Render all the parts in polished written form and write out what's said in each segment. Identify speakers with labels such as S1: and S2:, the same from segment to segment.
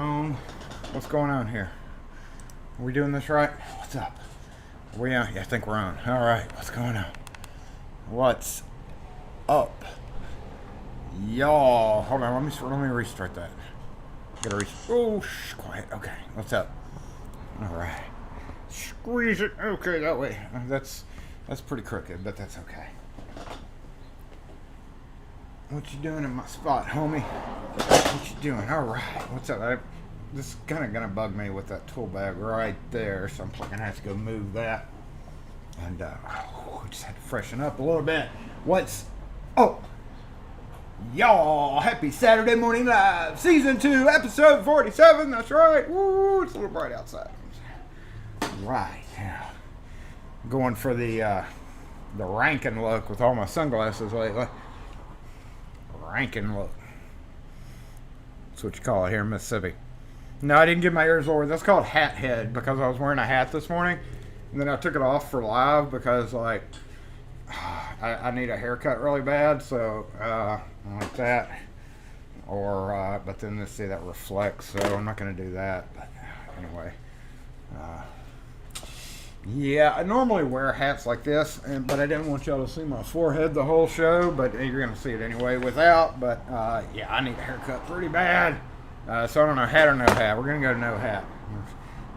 S1: on? What's going on here? Are we doing this right? What's up? Are we on? Yeah, I think we're on. All right, what's going on? What's up, y'all? Hold on, let me restart that. Gotta quiet. Okay, what's up? All right, squeeze it. Okay, that way. That's pretty crooked, but that's okay. What you doing in my spot, homie? What you doing? All right. What's up? This is kind of gonna bug me with that tool bag right there, so I'm gonna have to go move that. And just had to freshen up a little bit. What's up, y'all? Happy Saturday Morning Live, Season 2, Episode 47. That's right. Woo! It's a little bright outside. Right. Yeah. Going for the Rankin look with all my sunglasses lately. Rankin look. That's what you call it here in Mississippi. No, I didn't get my ears lowered. That's called hat head because I was wearing a hat this morning. And then I took it off for live because, like, I need a haircut really bad. So, like that. Or, but then let's see, that reflects. So I'm not going to do that. But anyway. Yeah, I normally wear hats like this, but I didn't want y'all to see my forehead the whole show, but you're going to see it anyway without. But, yeah, I need a haircut pretty bad. So I don't know, hat or no hat. We're going to go to no hat.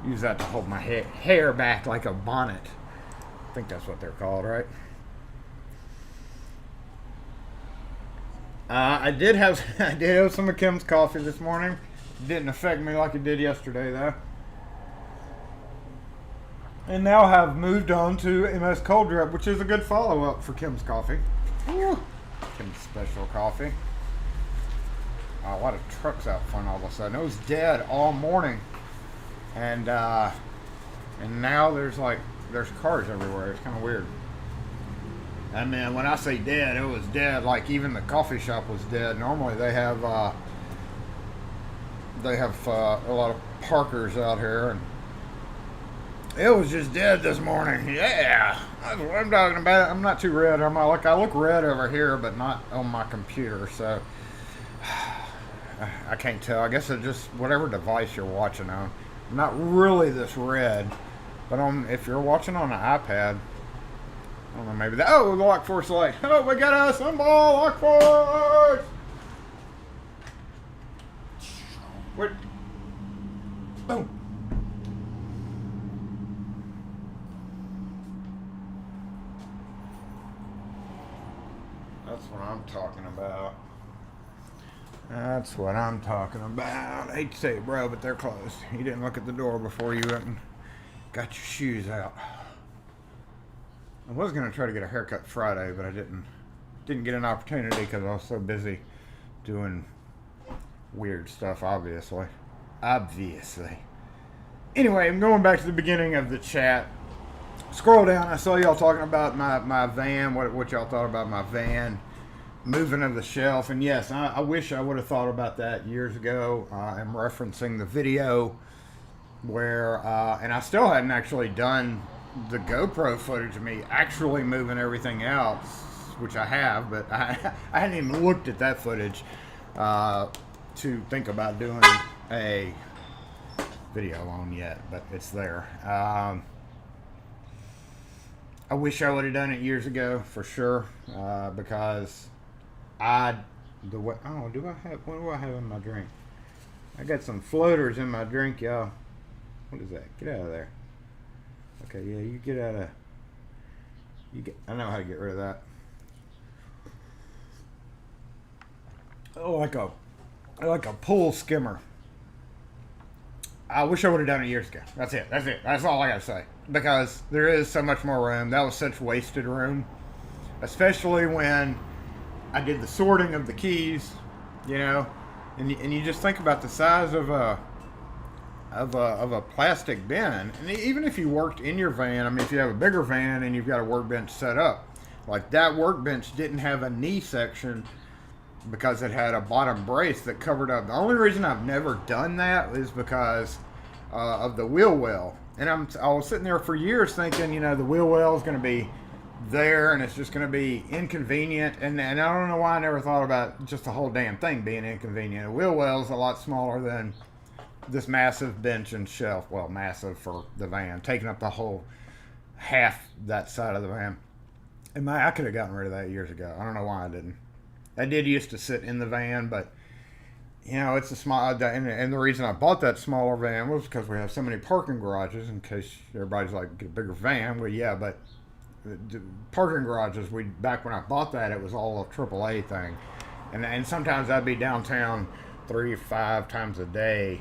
S1: Use that to hold my hair back like a bonnet. I think that's what they're called, right? I did have some of Kim's coffee this morning. It didn't affect me like it did yesterday, though. And now have moved on to MS Cold Drip, which is a good follow-up for Kim's coffee. Woo. Kim's special coffee. A lot of trucks out front all of a sudden. It was dead all morning. And now there's cars everywhere. It's kind of weird. I mean, when I say dead, it was dead. Like even the coffee shop was dead. Normally they have a lot of parkers out here, and it was just dead this morning. Yeah, that's what I'm talking about. I'm not too red. I look red over here, but not on my computer. So I can't tell. I guess it's just whatever device you're watching on. I'm not really this red, but if you're watching on an iPad, I don't know, maybe that. Oh, the Lock Force light. Oh, we got a symbol, Lock Force. What? Boom. That's what I'm talking about. That's what I'm talking about. I hate to say it, bro, but they're closed. You didn't look at the door before you went and got your shoes out. I was going to try to get a haircut Friday, but I didn't get an opportunity because I was so busy doing weird stuff, obviously. Anyway, I'm going back to the beginning of the chat. Scroll down. I saw y'all talking about my van, what y'all thought about my van. Moving of the shelf, and yes, I wish I would have thought about that years ago. I'm referencing the video where, and I still hadn't actually done the GoPro footage of me actually moving everything out, which I have, but I hadn't even looked at that footage to think about doing a video on yet, but it's there. I wish I would have done it years ago for sure, because what do I have in my drink? I got some floaters in my drink, y'all. What is that? Get out of there. Okay, yeah, you get out of. I know how to get rid of that. Oh, like a pool skimmer. I wish I would have done it years ago. That's it. That's all I gotta say. Because there is so much more room. That was such wasted room, especially when I did the sorting of the keys, you know, and you just think about the size of a plastic bin. And even if you worked in your van, I mean, if you have a bigger van and you've got a workbench set up, like that workbench didn't have a knee section because it had a bottom brace that covered up. The only reason I've never done that is because of the wheel well. And I was sitting there for years thinking, you know, the wheel well is going to be there and it's just going to be inconvenient, and I don't know why I never thought about just the whole damn thing being inconvenient. A wheel well is a lot smaller than this massive bench and shelf. Well, massive for the van, taking up the whole half that side of the van. And I could have gotten rid of that years ago. I don't know why I didn't. I did used to sit in the van, but you know, it's a small, and the reason I bought that smaller van was because we have so many parking garages. In case everybody's like, get a bigger van. Well, yeah, but the parking garages, back when I bought that, it was all a AAA thing, and sometimes I'd be downtown 3-5 times a day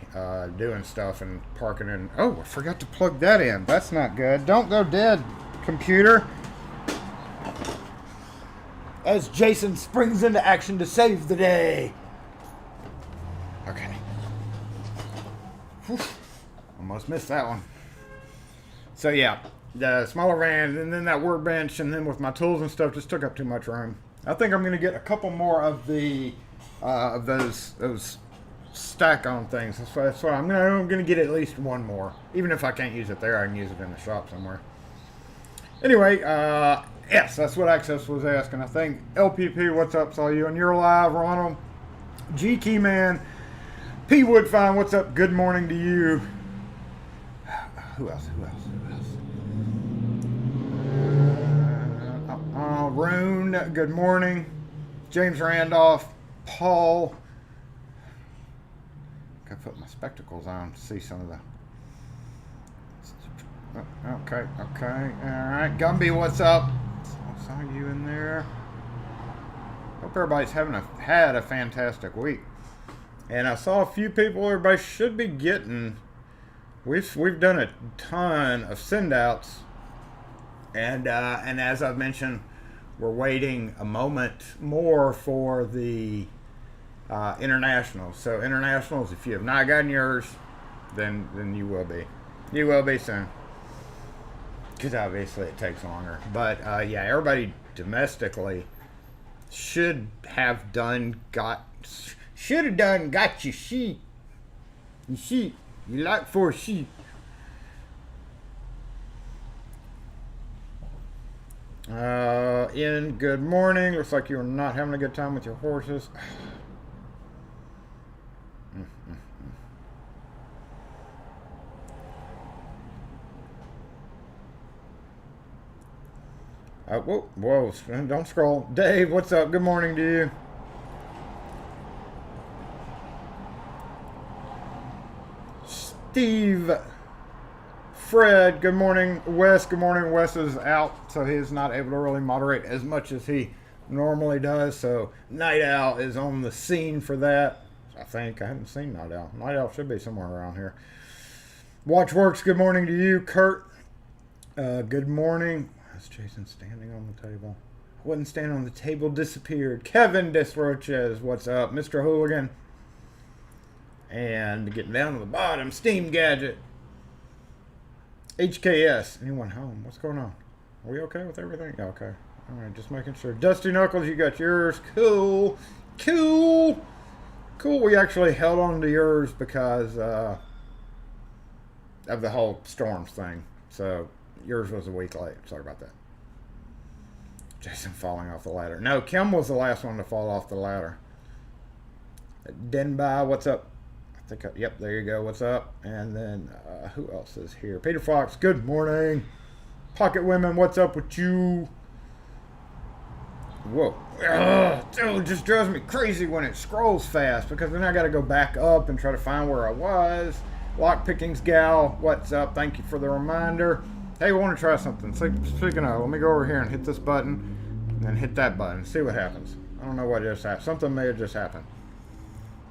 S1: doing stuff and parking in. Oh, I forgot to plug that in. That's not good. Don't go dead, computer. As Jason springs into action to save the day. Okay. Whew. Almost missed that one. So yeah, the smaller van, and then that workbench, and then with my tools and stuff, just took up too much room. I think I'm going to get a couple more of the of those stack-on things. That's why I'm going to get at least one more. Even if I can't use it there, I can use it in the shop somewhere. Anyway, yes, that's what Access was asking. I think LPP, what's up? Saw you, and you're live, Ronald. G Keyman. P. Woodfine, what's up? Good morning to you. Who else? Rune, good morning. James Randolph. Paul. Gotta put my spectacles on to see some of the... Okay. Alright. Gumby, what's up? I saw you in there. Hope everybody's had a fantastic week. And I saw a few people everybody should be getting. We've done a ton of send-outs. And as I've mentioned, we're waiting a moment more for the internationals. So internationals, if you have not gotten yours, then you will be. You will be soon. Because obviously it takes longer. But yeah, everybody domestically should have got your sheet. Your sheet. You like for a sheet. Ian, good morning. Looks like you're not having a good time with your horses. Whoa, don't scroll. Dave, what's up? Good morning to you. Steve, Fred, good morning. Wes, good morning. Wes is out, so he's not able to really moderate as much as he normally does. So Night Owl is on the scene for that. I think I haven't seen Night Owl. Night Owl should be somewhere around here. Watchworks, good morning to you. Kurt, good morning. Is Jason standing on the table? I wasn't standing on the table, disappeared. Kevin Desroches, what's up? Mr. Hooligan. And getting down to the bottom, Steam Gadget. HKS, anyone home? What's going on? Are we okay with everything? Okay. All right, just making sure. Dusty Knuckles, you got yours. Cool. We actually held on to yours because of the whole storms thing. So yours was a week late. Sorry about that. Jason falling off the ladder. No, Kim was the last one to fall off the ladder. Denby, what's up? Yep, there you go. What's up? And then who else is here? Peter Fox, good morning. Pocket Women, what's up with you? Whoa. Dude, it just drives me crazy when it scrolls fast because then I got to go back up and try to find where I was. Lockpickings Gal, what's up? Thank you for the reminder. Hey, we want to try something. Speaking of, let me go over here and hit this button and then hit that button. See what happens. I don't know what just happened. Something may have just happened.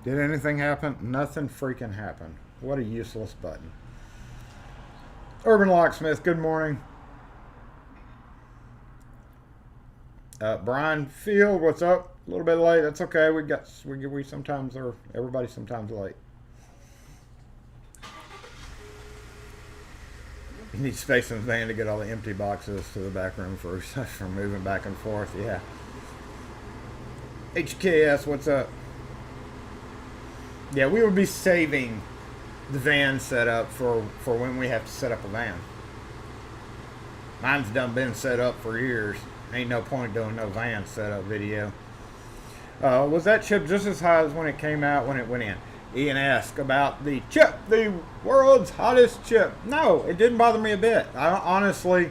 S1: Did anything happen? Nothing freaking happened. What a useless button. Urban Locksmith, good morning. Brian Field, what's up? A little bit late. That's okay. We sometimes are. Everybody's sometimes late. You need space in the van to get all the empty boxes to the back room for moving back and forth. Yeah. HKS, what's up? Yeah, we would be saving the van setup for when we have to set up a van. Mine's done been set up for years. Ain't no point doing no van setup video. Was that chip just as high as when it came out when it went in? Ian asked about the chip, the world's hottest chip. No, it didn't bother me a bit. Honestly,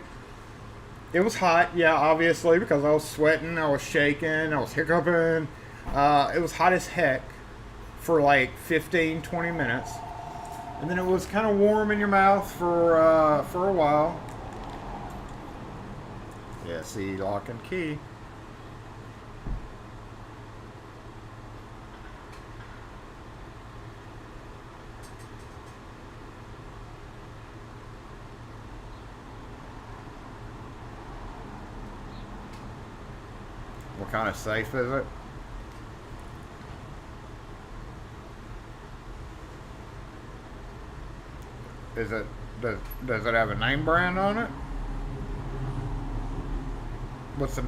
S1: it was hot, yeah, obviously, because I was sweating, I was shaking, I was hiccuping. It was hot as heck for like 15, 20 minutes. And then it was kind of warm in your mouth for a while. Yeah, see, lock and key. What kind of safe is it? Is it does it have a name brand on it? What's the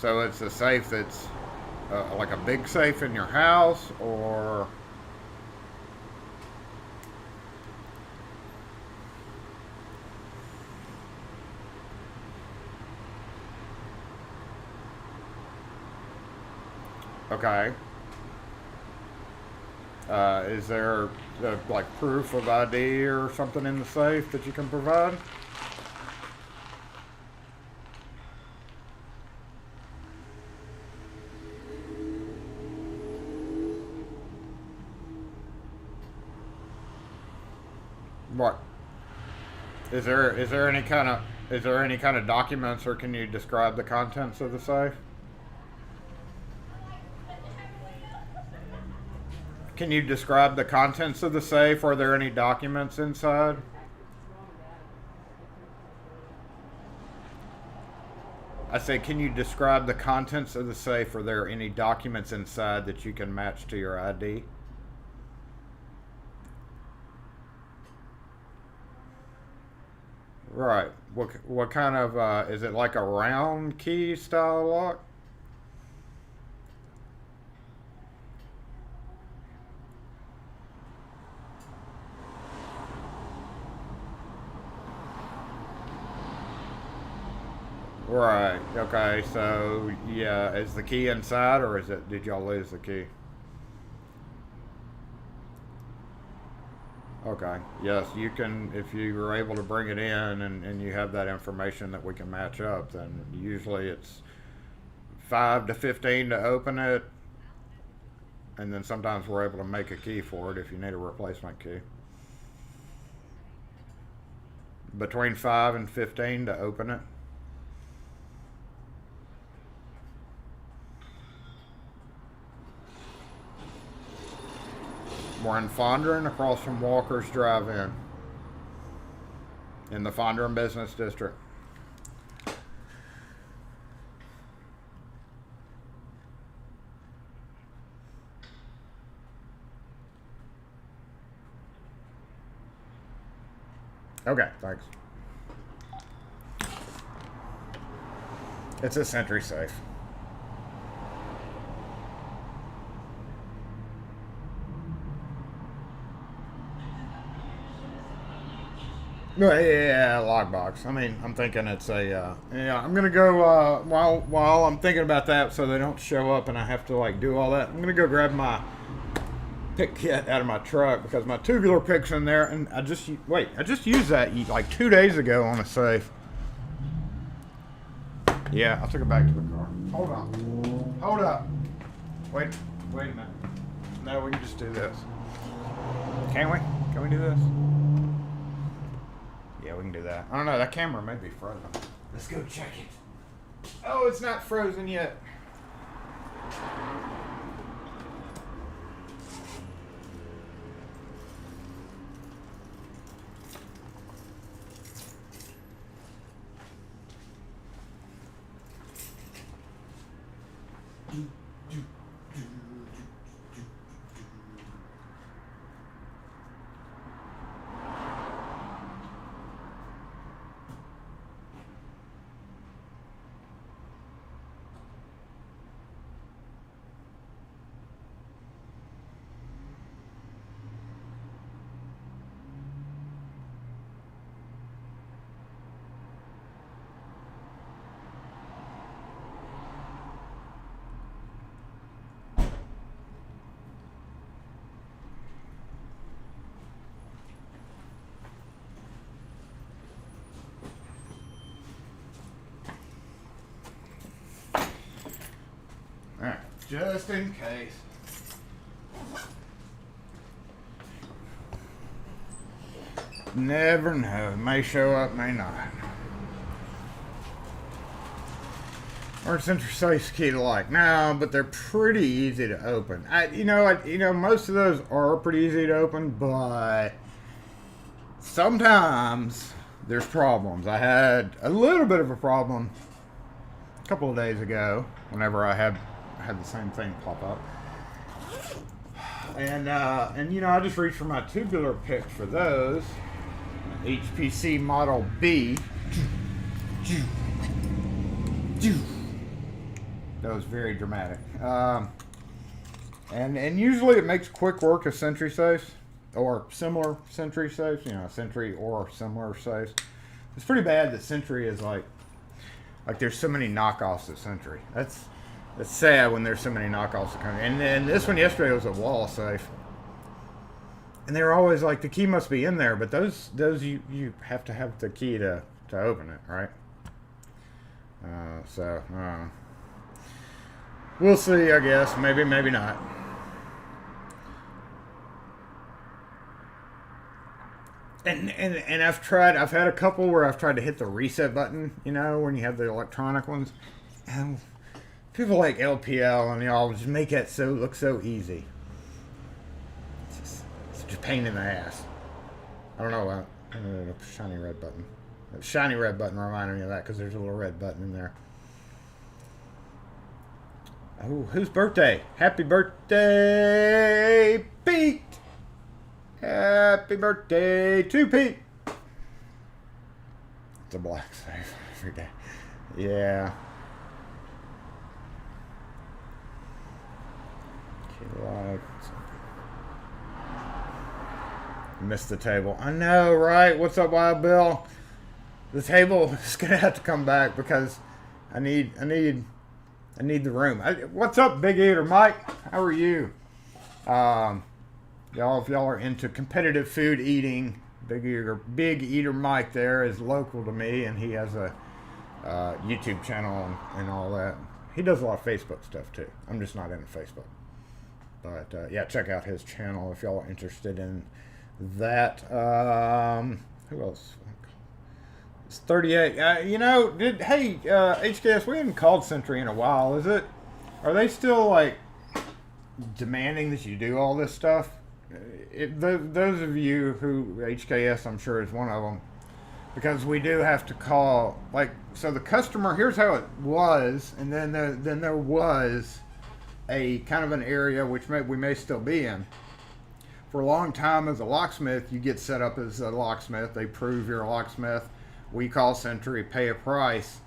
S1: So it's a safe that's like a big safe in your house, or okay. Is there like proof of ID or something in the safe that you can provide? What is there any kind of documents, or can you describe the contents of the safe? Can you describe the contents of the safe? Are there any documents inside? I say, can you describe the contents of the safe? Are there any documents inside that you can match to your ID? Right. What kind of is it like a round key style lock? Right. Okay. So yeah, is the key inside, or is it? Did y'all lose the key? Okay. Yes, you can. If you were able to bring it in and you have that information that we can match up, then usually it's 5 to 15 to open it, and then sometimes we're able to make a key for it if you need a replacement key. Between 5 and 15 to open it. We're in Fondren, across from Walker's Drive-In, in the Fondren Business District. Okay, thanks. It's a Sentry safe. No, yeah, lockbox. I mean, I'm thinking it's a. Yeah, I'm gonna go while I'm thinking about that, so they don't show up and I have to like do all that. I'm gonna go grab my pick kit out of my truck because my tubular pick's in there, and I just used that like 2 days ago on a safe. Yeah, I took it back to the car. Hold on, hold up. Wait a minute. No, we can just do this. Can we? Can we do this? Yeah, we can do that. I don't know, that camera may be frozen. Let's go check it. Oh, it's not frozen yet. just in case. Never know. May show up, may not. Or sentry safe's key to lock. No, but they're pretty easy to open. Most of those are pretty easy to open, but sometimes there's problems. I had a little bit of a problem a couple of days ago whenever I had the same thing pop up. And I just reached for my tubular pick for those. HPC Model B. That was very dramatic. And usually it makes quick work of sentry safes or similar sentry safes, sentry or similar safes. It's pretty bad that sentry is like there's so many knockoffs of sentry. That's sad when there's so many knockoffs of country. And then this one yesterday was a wall safe. And they were always like, the key must be in there, but those you have to have the key to open it, right? We'll see, I guess. Maybe not. And I've had a couple where I've tried to hit the reset button, when you have the electronic ones. And people like LPL and y'all just make that look so easy. It's just a pain in the ass. I don't know about the shiny red button. The shiny red button reminded me of that because there's a little red button in there. Oh, whose birthday? Happy birthday, Pete! Happy birthday to Pete! It's a black safe every day. Yeah. Missed the table. I know, right? What's up, Wild Bill? The table is gonna have to come back because I need the room. What's up, Big Eater Mike? How are you? If y'all are into competitive food eating, Big Eater Mike there is local to me, and he has a YouTube channel and all that. He does a lot of Facebook stuff too. I'm just not into Facebook. But yeah, check out his channel if y'all are interested in that. Who else? It's 38. HKS, we haven't called Sentry in a while. Are they still like demanding that you do all this stuff? Those of you who HKS, I'm sure is one of them, because we do have to call, so the customer, here's how it was, and then there was a kind of an area which we may still be in. For a long time as a locksmith, you get set up as a locksmith. They prove you're a locksmith. We call Sentry, pay a price,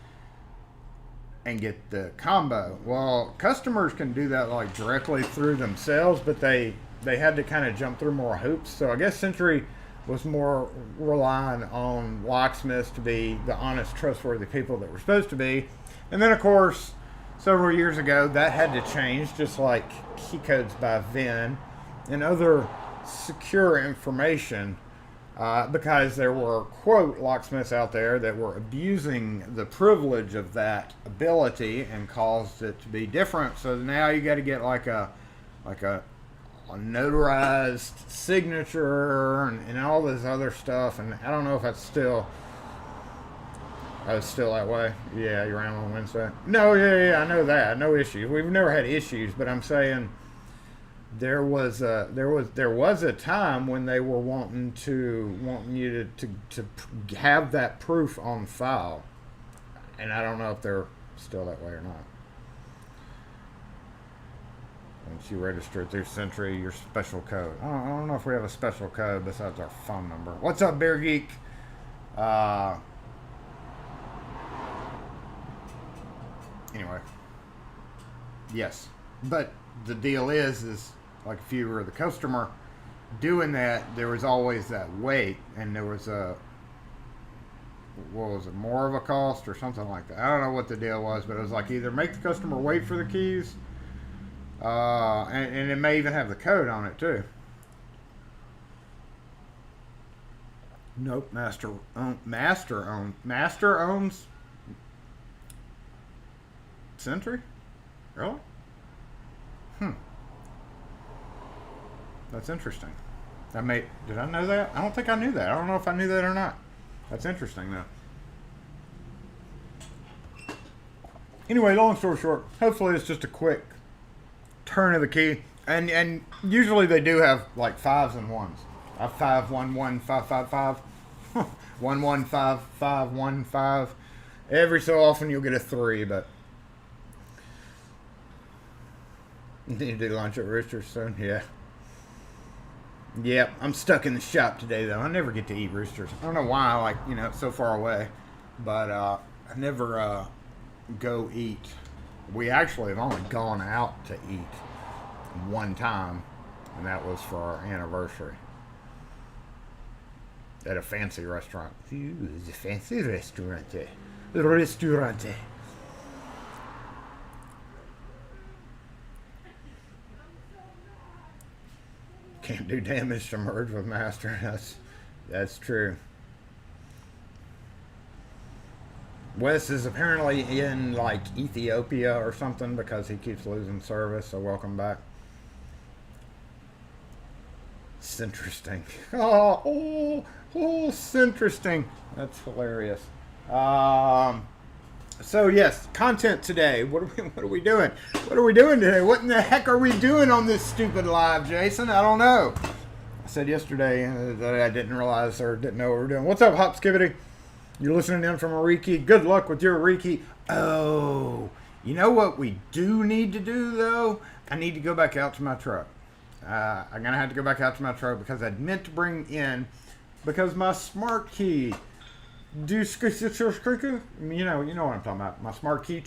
S1: and get the combo. Well, customers can do that directly through themselves, but they had to kind of jump through more hoops. So I guess Sentry was more relying on locksmiths to be the honest, trustworthy people that we're supposed to be. And then, of course, several years ago, that had to change, just like key codes by VIN and other secure information, because there were, quote, locksmiths out there that were abusing the privilege of that ability and caused it to be different. So now you got to get a notarized signature and all this other stuff. And I don't know if it's still that way. Yeah, you're around on Wednesday. No, yeah, I know that. No issues. We've never had issues, but I'm saying there was a time when they were wanting you to have that proof on file, and I don't know if they're still that way or not. Once you register through Sentry, your special code. I don't know if we have a special code besides our phone number. What's up, Bear Geek? Anyway, yes, but the deal is like if you were the customer doing that, there was always that wait, and there was more of a cost or something like that. I don't know what the deal was, but it was like either make the customer wait for the keys, and it may even have the code on it too. Nope, Master owns Sentry? Really? That's interesting. Did I know that? I don't think I knew that. I don't know if I knew that or not. That's interesting, though. Anyway, long story short, hopefully it's just a quick turn of the key. And usually they do have like 5s and 1s. 5 1 1 5 5 5 1 1 5 5 1 5. Every so often you'll get a 3, but you need to do lunch at Rooster's soon. Yeah. Yep, I'm stuck in the shop today though. I never get to eat Roosters. I don't know why, like, you know, it's so far away. But I never go eat. We actually have only gone out to eat one time, and that was for our anniversary at a fancy restaurant. Ooh, it's a fancy restaurant. Restaurant. Can't do damage to merge with master. That's true. Wes is apparently in like Ethiopia or something because he keeps losing service. So welcome back. It's interesting. Oh, it's interesting. That's hilarious. So yes, content today. What are we doing? What are we doing today? What in the heck are we doing on this stupid live, Jason? I don't know. I said yesterday that I didn't realize or didn't know what we were doing. What's up, Hop Skibbity? You're listening in from a Reiki. Good luck with your Reiki. Oh, you know what we do need to do though? I need to go back out to my truck. I'm gonna have to go back out to my truck because I'd meant to bring in because my smart key. You know what I'm talking about. My smart key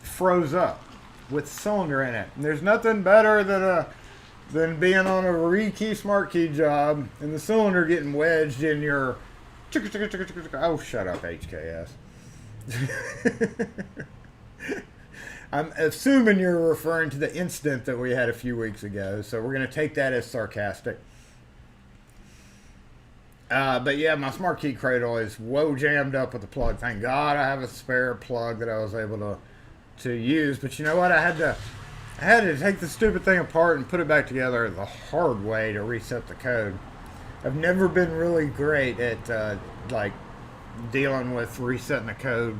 S1: froze up with cylinder in it. And there's nothing better than being on a Reiki smart key job and the cylinder getting wedged in your oh, shut up, HKS. I'm assuming you're referring to the incident that we had a few weeks ago, so we're going to take that as sarcastic. But yeah, my smart key cradle is jammed up with the plug. Thank God I have a spare plug that I was able to use. But you know what? I had to take the stupid thing apart and put it back together the hard way to reset the code. I've never been really great at like dealing with resetting the code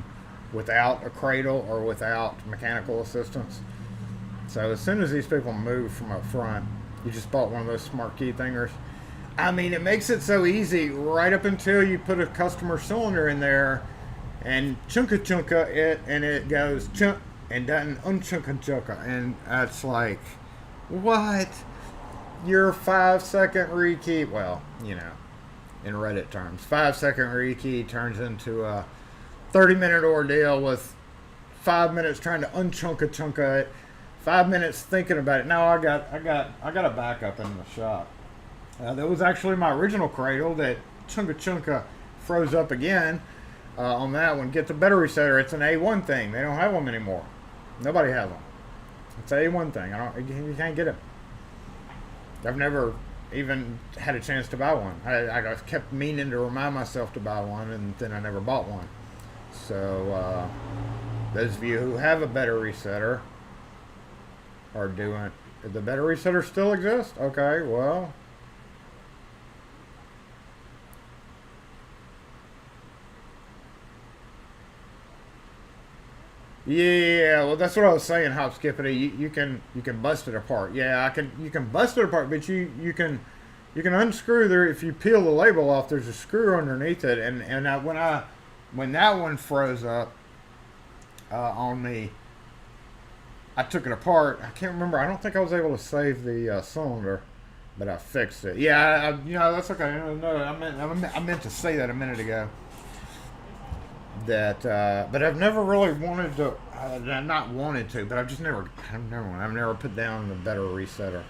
S1: without a cradle or without mechanical assistance. So as soon as these people move from up front, you just bought one of those smart key thingers. I mean, it makes it so easy right up until you put a customer cylinder in there and chunka it, and it goes chunk and doesn't unchunka. And that's like, what? Your 5-second rekey, well, you know, in Reddit terms, 5-second rekey turns into a 30-minute ordeal with 5 minutes trying to unchunka it, 5 minutes thinking about it. Now I got a backup in the shop. That was actually my original cradle that chunka froze up again on that one. Get the battery setter. It's an A1 thing. They don't have them anymore. Nobody has them. It's an A1 thing. You can't get it. I've never even had a chance to buy one. I kept meaning to remind myself to buy one, and then I never bought one. So those of you who have a battery setter are doing. The battery setter still exists? Okay, well. Yeah, well, that's what I was saying, Hop Skippity. You can bust it apart. Yeah, you can bust it apart, but you can unscrew there. If you peel the label off, there's a screw underneath it. And when that one froze up on me, I took it apart. I can't remember. I don't think I was able to save the cylinder, but I fixed it. Yeah, that's okay. No, I meant to say that a minute ago. That, but I've never really wanted to. Not wanted to, but I've never put down the battery resetter.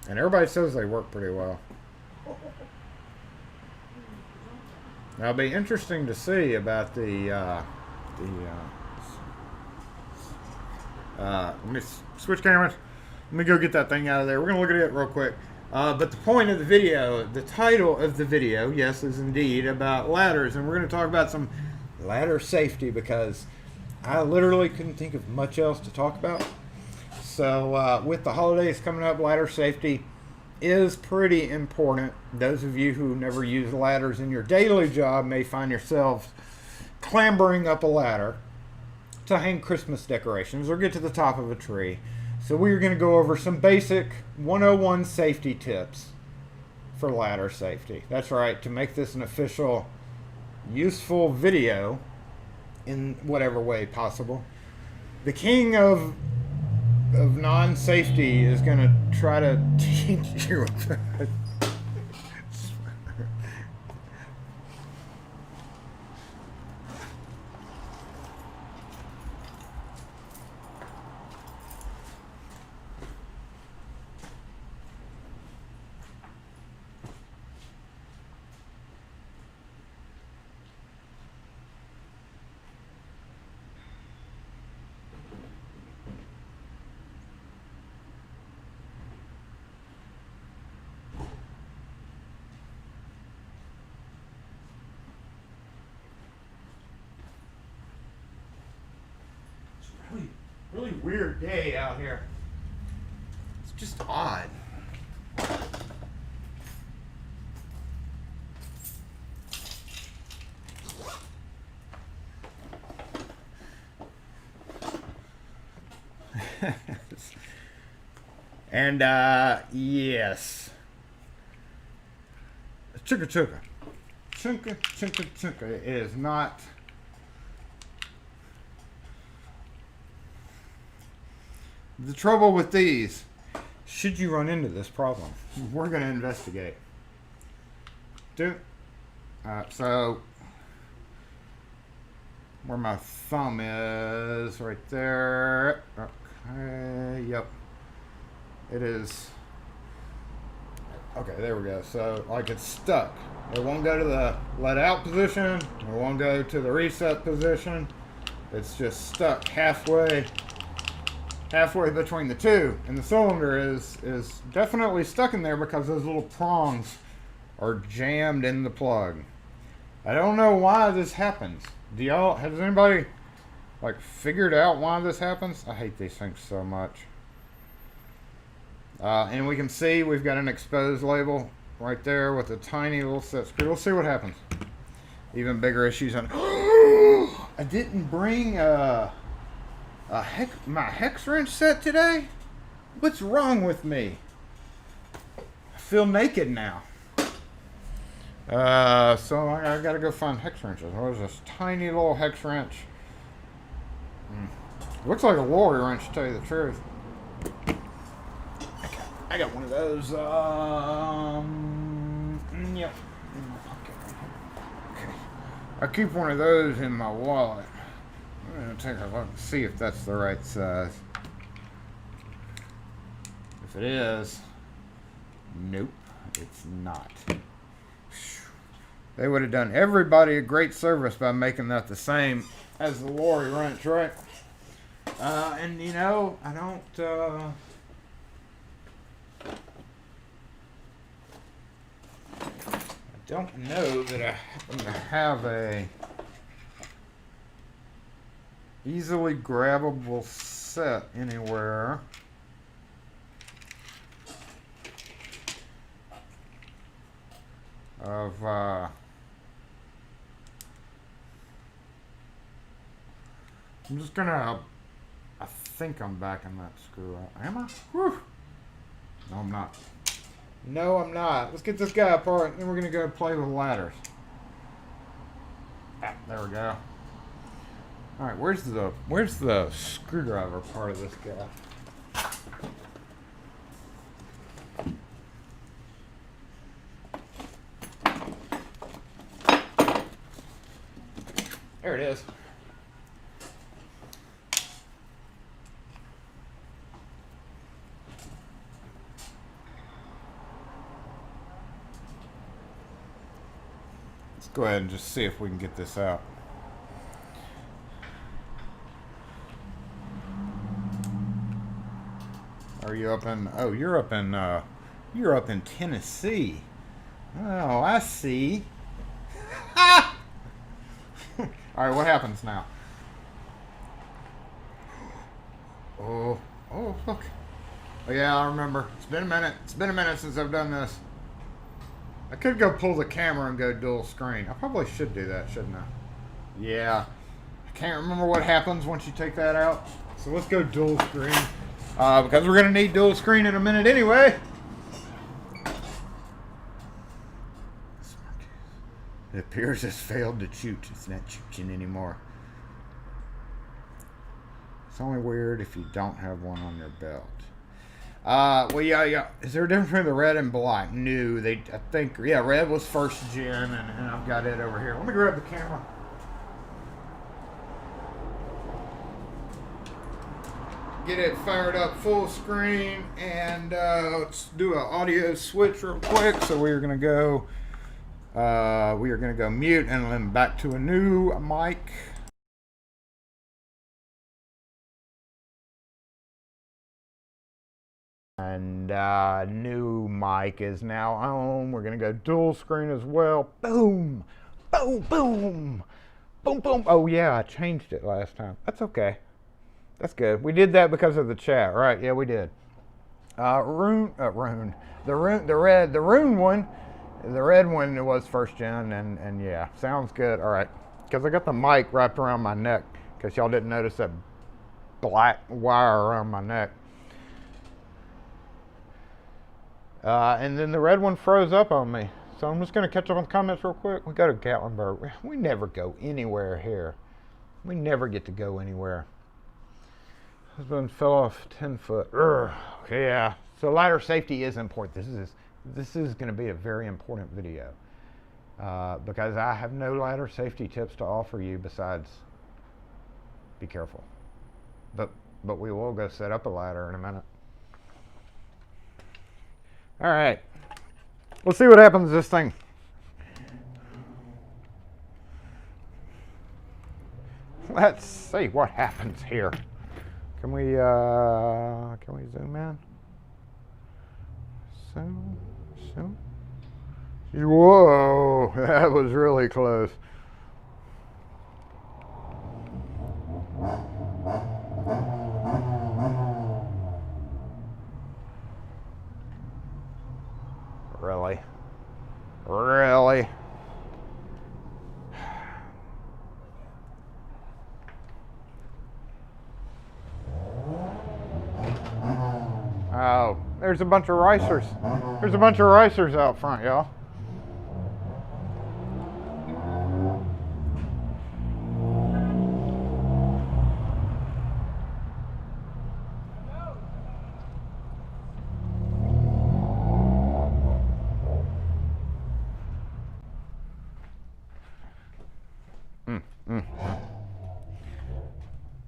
S1: And everybody says they work pretty well. Now, it'll be interesting to see about let me switch cameras. Let me go get that thing out of there. We're going to look at it real quick. But the point of the video, the title of the video, yes, is indeed about ladders. And we're going to talk about some ladder safety because I literally couldn't think of much else to talk about. So with the holidays coming up, ladder safety is pretty important. Those of you who never use ladders in your daily job may find yourselves clambering up a ladder to hang Christmas decorations or get to the top of a tree. So we're going to go over some basic 101 safety tips for ladder safety. That's right, to make this an official, useful video in whatever way possible. The king of non-safety is going to try to teach you. Really weird day out here. It's just odd. And yes, chunka chunka, chunka chunka chunka is not. The trouble with these, should you run into this problem, we're going to investigate. So, where my thumb is, right there. Okay, yep. It is. Okay, there we go. So, like it's stuck. It won't go to the let out position. It won't go to the reset position. It's just stuck halfway between the two, and the cylinder is definitely stuck in there because those little prongs are jammed in the plug. I don't know why this happens. Has anybody like figured out why this happens? I hate these things so much. And we can see we've got an exposed label right there with a tiny little set screw. We'll see what happens. Even bigger issues on. I didn't bring my hex wrench set today? What's wrong with me? I feel naked now. So I gotta go find hex wrenches. There's this tiny little hex wrench. Looks like a lorry wrench, to tell you the truth. I got one of those. Yep. In my pocket right here. Okay. I keep one of those in my wallet. I'm going to take a look and see if that's the right size. If it is, nope, it's not. They would have done everybody a great service by making that the same as the lorry wrench, right? And you know, I don't know that I happen to have a easily grabbable set anywhere. Of I'm just gonna. I think I'm backing that screw out. Am I? Whew. No, I'm not. No, I'm not. Let's get this guy apart, and then we're gonna go play with ladders. Ah, there we go. All right, where's the screwdriver part of this guy? There it is. Let's go ahead and just see if we can get this out. Are you up in? Oh, you're up in Tennessee. Oh, I see. All right, what happens now? Look. Oh yeah, I remember. It's been a minute. It's been a minute since I've done this. I could go pull the camera and go dual screen. I probably should do that, shouldn't I? Yeah. I can't remember what happens once you take that out. So let's go dual screen. Because we're going to need dual screen in a minute anyway. It appears it's failed to shoot. It's not shooting anymore. It's only weird if you don't have one on your belt. Well, yeah. Is there a difference between the red and black? No, I think, yeah, red was first gen, and I've got it over here. Let me grab the camera. Get it fired up full screen, and let's do an audio switch real quick. So we are gonna go mute and then back to a new mic. And new mic is now on. We're going to go dual screen as well. Boom! Boom, boom! Boom, boom! Oh, yeah, I changed it last time. That's okay. That's good. We did that because of the chat, right? Yeah, we did. The red one was first gen, and yeah, sounds good. All right. Because I got the mic wrapped around my neck, because y'all didn't notice that black wire around my neck. And then the red one froze up on me. So I'm just going to catch up on comments real quick. We go to Gatlinburg. We never go anywhere here. We never get to go anywhere. Husband fell off 10 foot. Urgh. Okay, yeah. So ladder safety is important. This is going to be a very important video. Because I have no ladder safety tips to offer you besides be careful. But we will go set up a ladder in a minute. All right, let's see what happens to this thing. Let's see what happens here. Can we zoom in? Zoom. Whoa, that was really close. Really? Oh, there's a bunch of ricers. There's a bunch of ricers out front, y'all.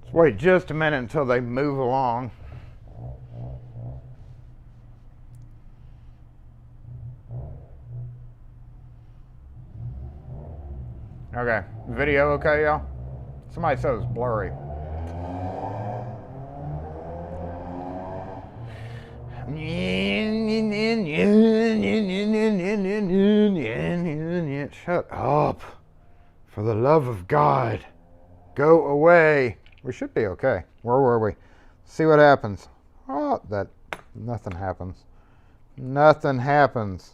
S1: Let's wait just a minute until they move along. Okay, video okay, y'all? Somebody said it's blurry. Shut up. For the love of God. Go away. We should be okay. Where were we? See what happens. Oh, nothing happens. Nothing happens.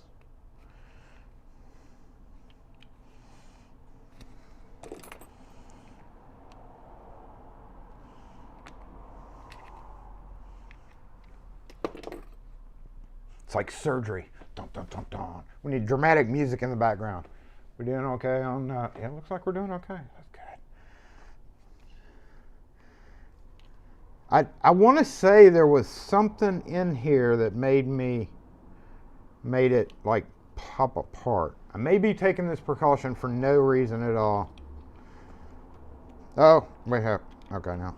S1: It's like surgery. Dun, dun, dun, dun. We need dramatic music in the background. We doing okay on, yeah, it looks like we're doing okay. That's good. I want to say there was something in here that made it like pop apart. I may be taking this precaution for no reason at all. Oh, wait here. Okay, now.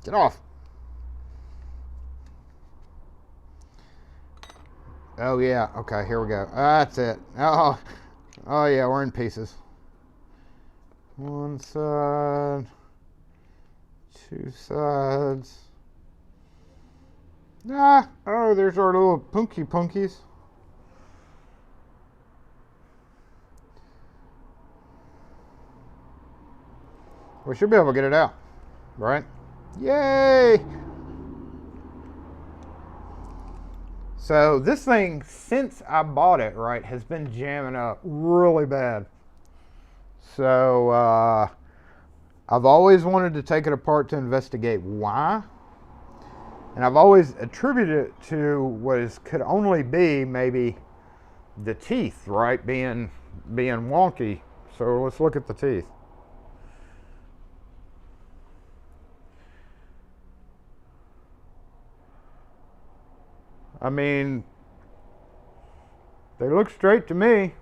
S1: Get off. Oh yeah, okay, here we go. That's it. Oh yeah, we're in pieces. One side, two sides. Oh, there's our little punkies. We should be able to get it out, right? Yay! So this thing, since I bought it, right, has been jamming up really bad. So I've always wanted to take it apart to investigate why. And I've always attributed it to what could only be maybe the teeth, right, being wonky. So let's look at the teeth. I mean, they look straight to me.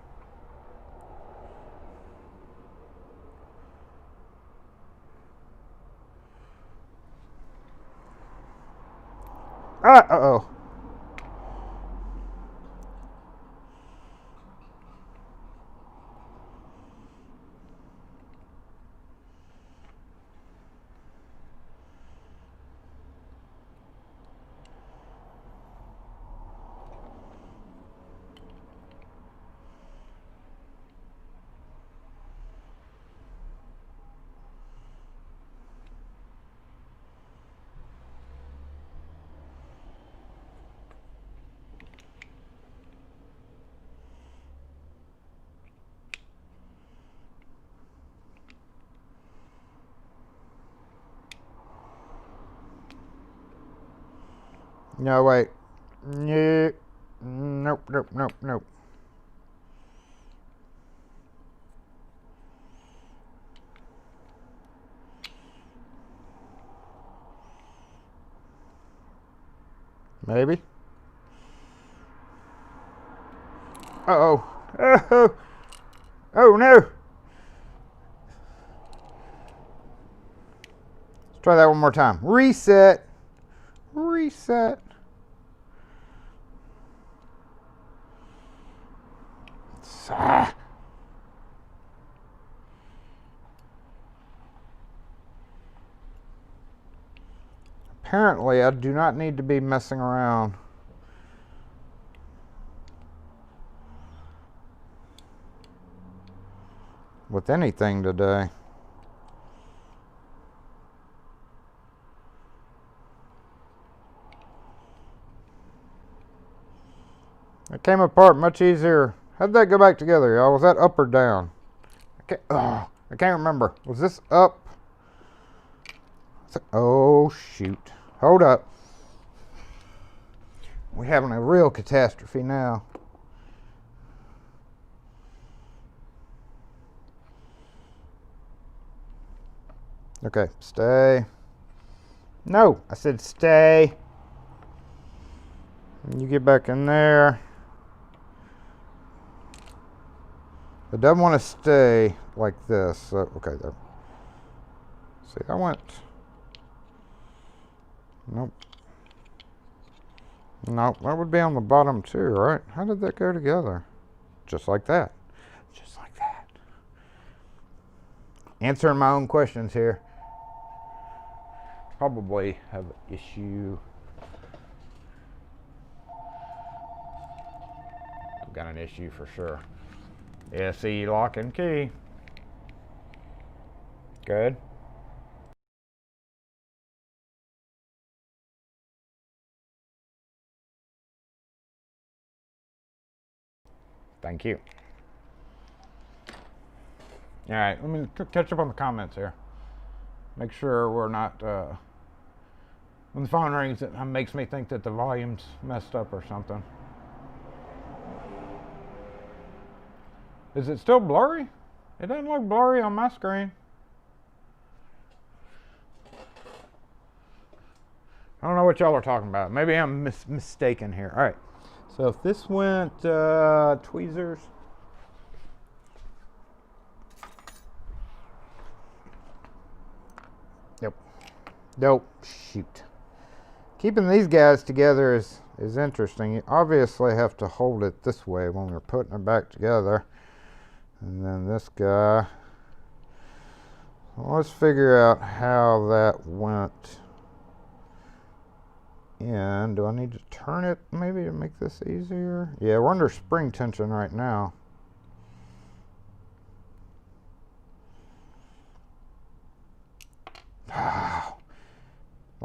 S1: Uh-oh. No, wait. Nope, nope, nope, nope, nope. Maybe. Uh-oh. Oh, oh no. Let's try that one more time. Reset. Reset. Ah. Apparently, I do not need to be messing around with anything today. It came apart much easier. How'd that go back together, y'all? Was that up or down? I can't remember. Was this up? Oh, shoot. Hold up. We're having a real catastrophe now. Okay, stay. No, I said stay. You get back in there. It doesn't want to stay like this. So, okay, there. See, I went. Nope. Nope, that would be on the bottom too, right? How did that go together? Just like that. Just like that. Answering my own questions here. Probably have an issue. I've got an issue for sure. SE lock and key. Good. Thank you. All right, let me catch up on the comments here. Make sure we're not, when the phone rings, it makes me think that the volume's messed up or something. Is it still blurry? It doesn't look blurry on my screen. I don't know what y'all are talking about. Maybe I'm mistaken here. All right. So if this went tweezers. Yep. Nope. Shoot. Keeping these guys together is interesting. You obviously have to hold it this way when we're putting it back together. And then this guy. Let's figure out how that went in. Do I need to turn it maybe to make this easier? Yeah, we're under spring tension right now.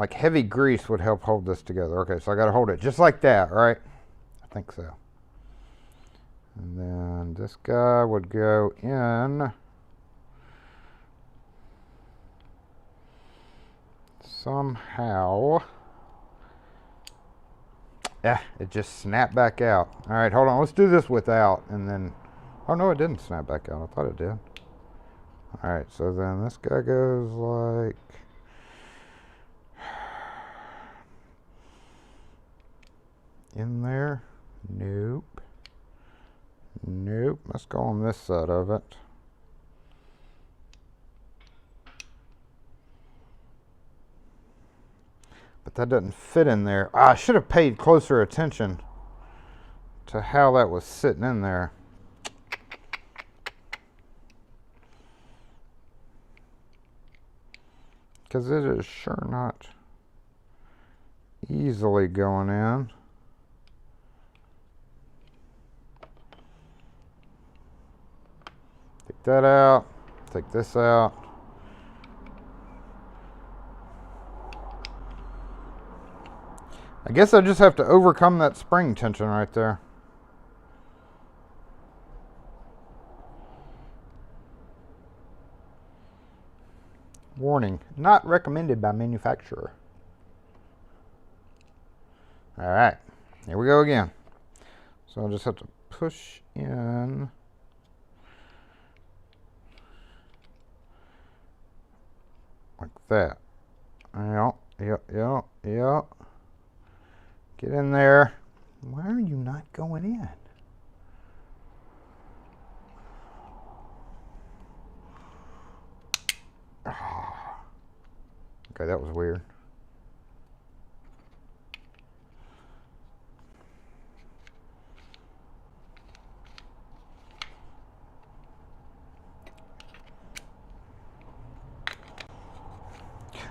S1: Like heavy grease would help hold this together. Okay, so I got to hold it just like that, right? I think so. And then this guy would go in somehow. Yeah, it just snapped back out. All right, hold on. Let's do this without, and then... Oh, no, it didn't snap back out. I thought it did. All right, so then this guy goes like... in there. Nope. Nope. Let's go on this side of it. But that doesn't fit in there. I should have paid closer attention to how that was sitting in there. Because it is sure not easily going in. Take that out. Take this out. I guess I just have to overcome that spring tension right there. Warning, not recommended by manufacturer. All right, here we go again. So I'll just have to push in. Like that. Yep. Get in there. Why are you not going in? Oh. Okay, that was weird.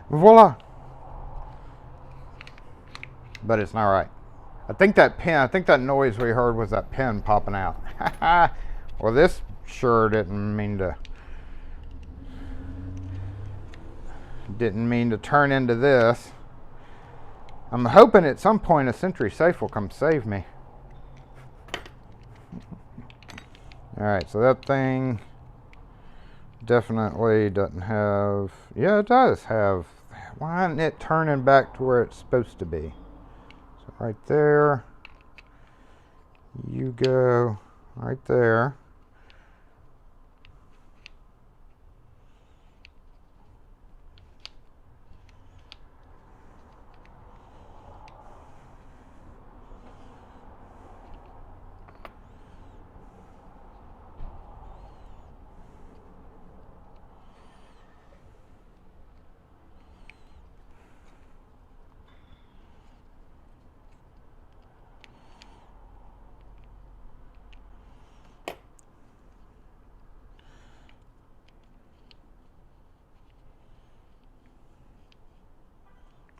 S1: Voila! But it's not right. I think that noise we heard was that pin popping out. Well, this sure didn't mean to turn into this. I'm hoping at some point a Sentry Safe will come save me. Alright, so that thing definitely doesn't have... Yeah, it does have... Why isn't it turning back to where it's supposed to be? So right there. You go right there.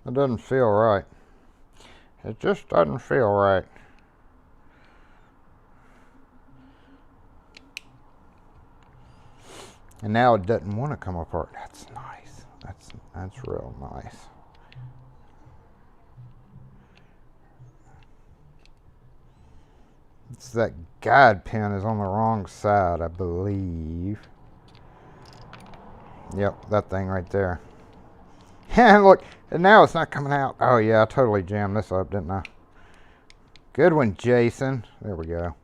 S1: It doesn't feel right. It just doesn't feel right. And now it doesn't want to come apart. That's nice. That's real nice. It's that guide pin is on the wrong side, I believe. Yep, that thing right there. And look, and now it's not coming out. Oh yeah, I totally jammed this up, didn't I? Good one, Jason. There we go.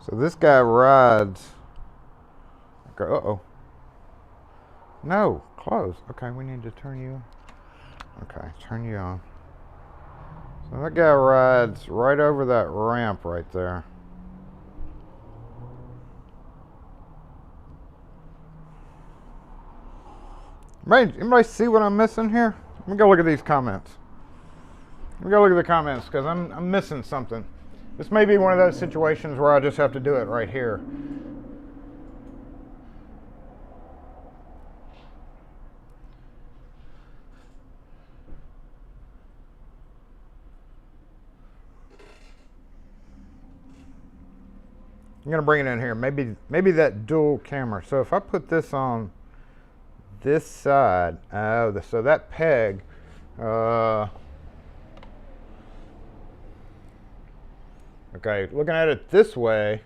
S1: So this guy rides. Okay, uh-oh. No, close. Okay, we need to turn you on. Okay, turn you on. So that guy rides right over that ramp right there. Anybody see what I'm missing here? Let me go look at these comments. Let me go look at the comments because I'm missing something. This may be one of those situations where I just have to do it right here. I'm gonna bring it in here. Maybe that dual camera. So if I put this on this side, so that peg, okay, looking at it this way,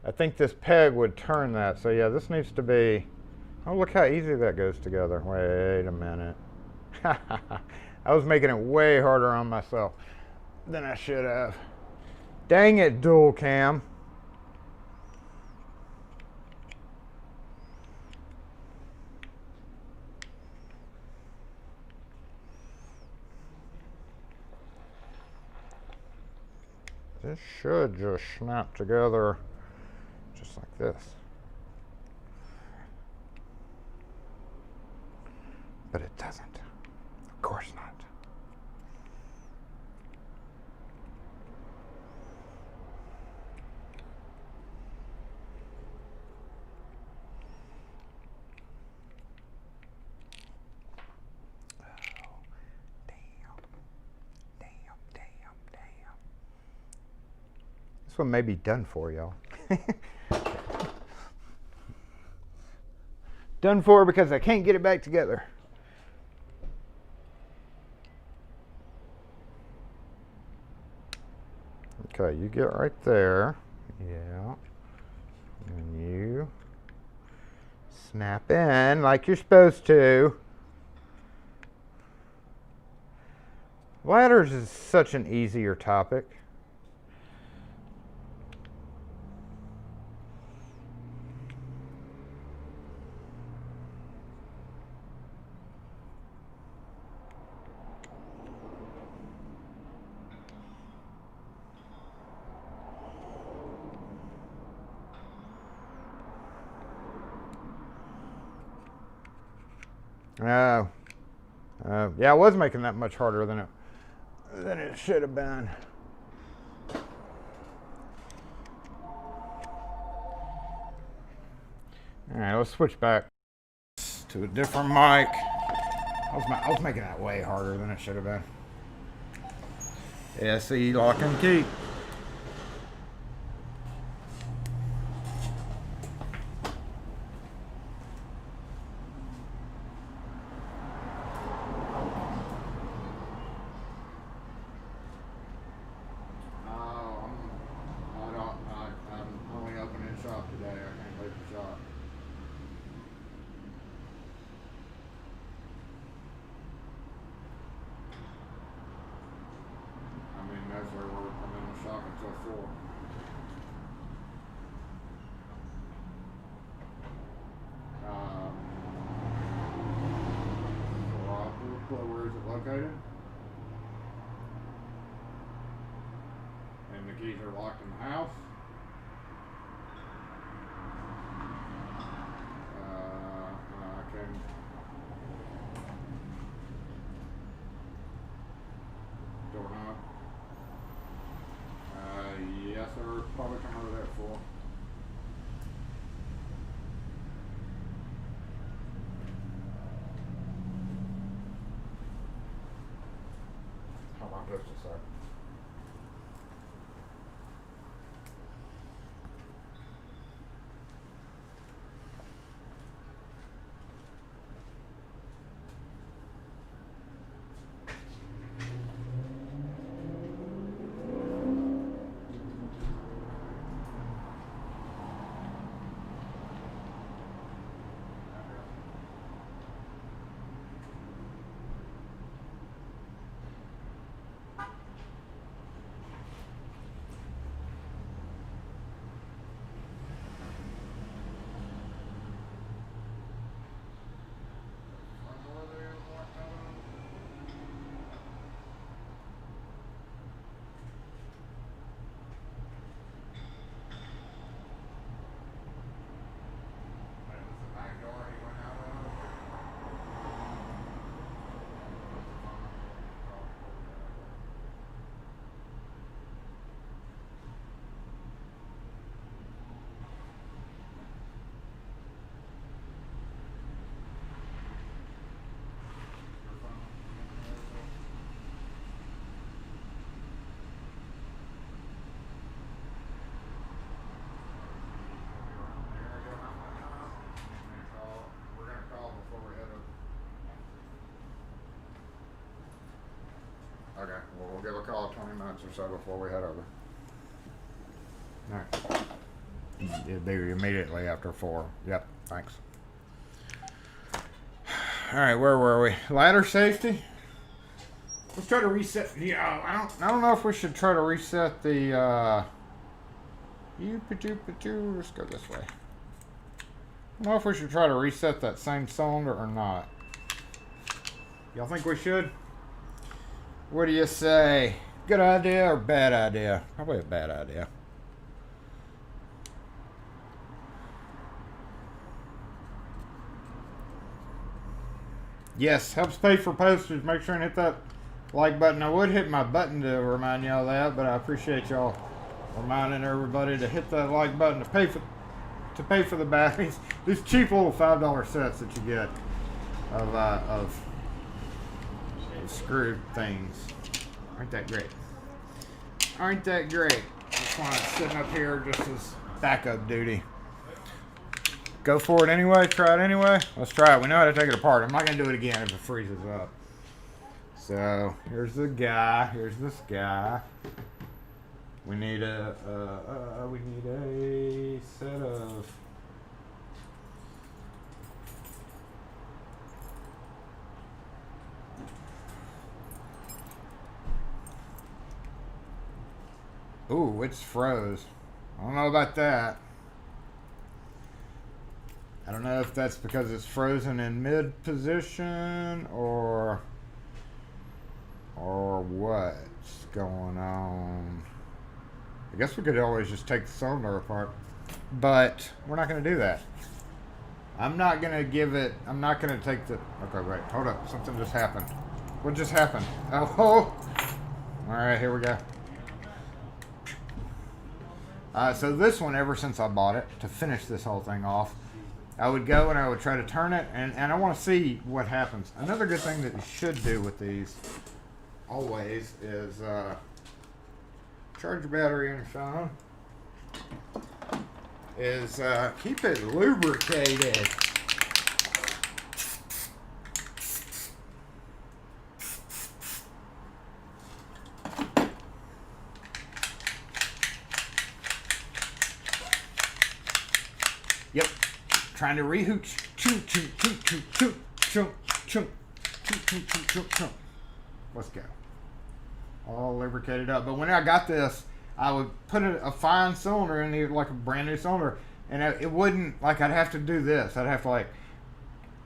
S1: I think this peg would turn that. So yeah, this needs to be, oh, look how easy that goes together. Wait a minute. I was making it way harder on myself than I should have. Dang it, dual cam. This should just snap together just like this. But it doesn't. Of course not. This one may be done for, y'all. Done for because I can't get it back together. Okay, you get right there. Yeah. And you snap in like you're supposed to. Ladders is such an easier topic. Yeah, I was making that much harder than it should have been. All right, let's switch back to a different mic. I was making that way harder than it should have been. SE lock and key. Where is it located? And the keys are locked in the house. I can doorknob. Yes, sir. Probably come over there for. Hold on just a sec. Okay, well, we'll give a call 20 minutes or so before we head over. All right. It'll be immediately after 4. Yep, thanks. All right, where were we? Ladder safety. Let's try to reset. Yeah, I don't know if we should try to reset the. Let's go this way. I don't know if we should try to reset that same cylinder or not. Y'all think we should? What do you say? Good idea or bad idea? Probably a bad idea. Yes, helps pay for postage. Make sure and hit that like button. I would hit my button to remind y'all of that, but I appreciate y'all reminding everybody to hit that like button to pay for the batteries. These cheap little $5 sets that you get of screw things. Aren't that great? Aren't that great? This one is sitting up here just as backup duty. Go for it anyway. Try it anyway. Let's try it. We know how to take it apart. I'm not going to do it again if it freezes up. So here's the guy. Here's this guy. We need a set of. Ooh, it's froze. I don't know about that. I don't know if that's because it's frozen in mid position or what's going on. I guess we could always just take the cylinder apart, but we're not going to do that. I'm not going to take the. Okay, wait, hold up. Something just happened. What just happened? Oh. All right, here we go. So this one, ever since I bought it, to finish this whole thing off, I would go and I would try to turn it, and I want to see what happens. Another good thing that you should do with these, always, is charge your battery on your phone, is keep it lubricated. Yep. Trying to re-hooch. Let's go. All lubricated up. But when I got this, I would put a fine cylinder in here, like a brand new cylinder, and it wouldn't, like, I'd have to do this. I'd have to, like,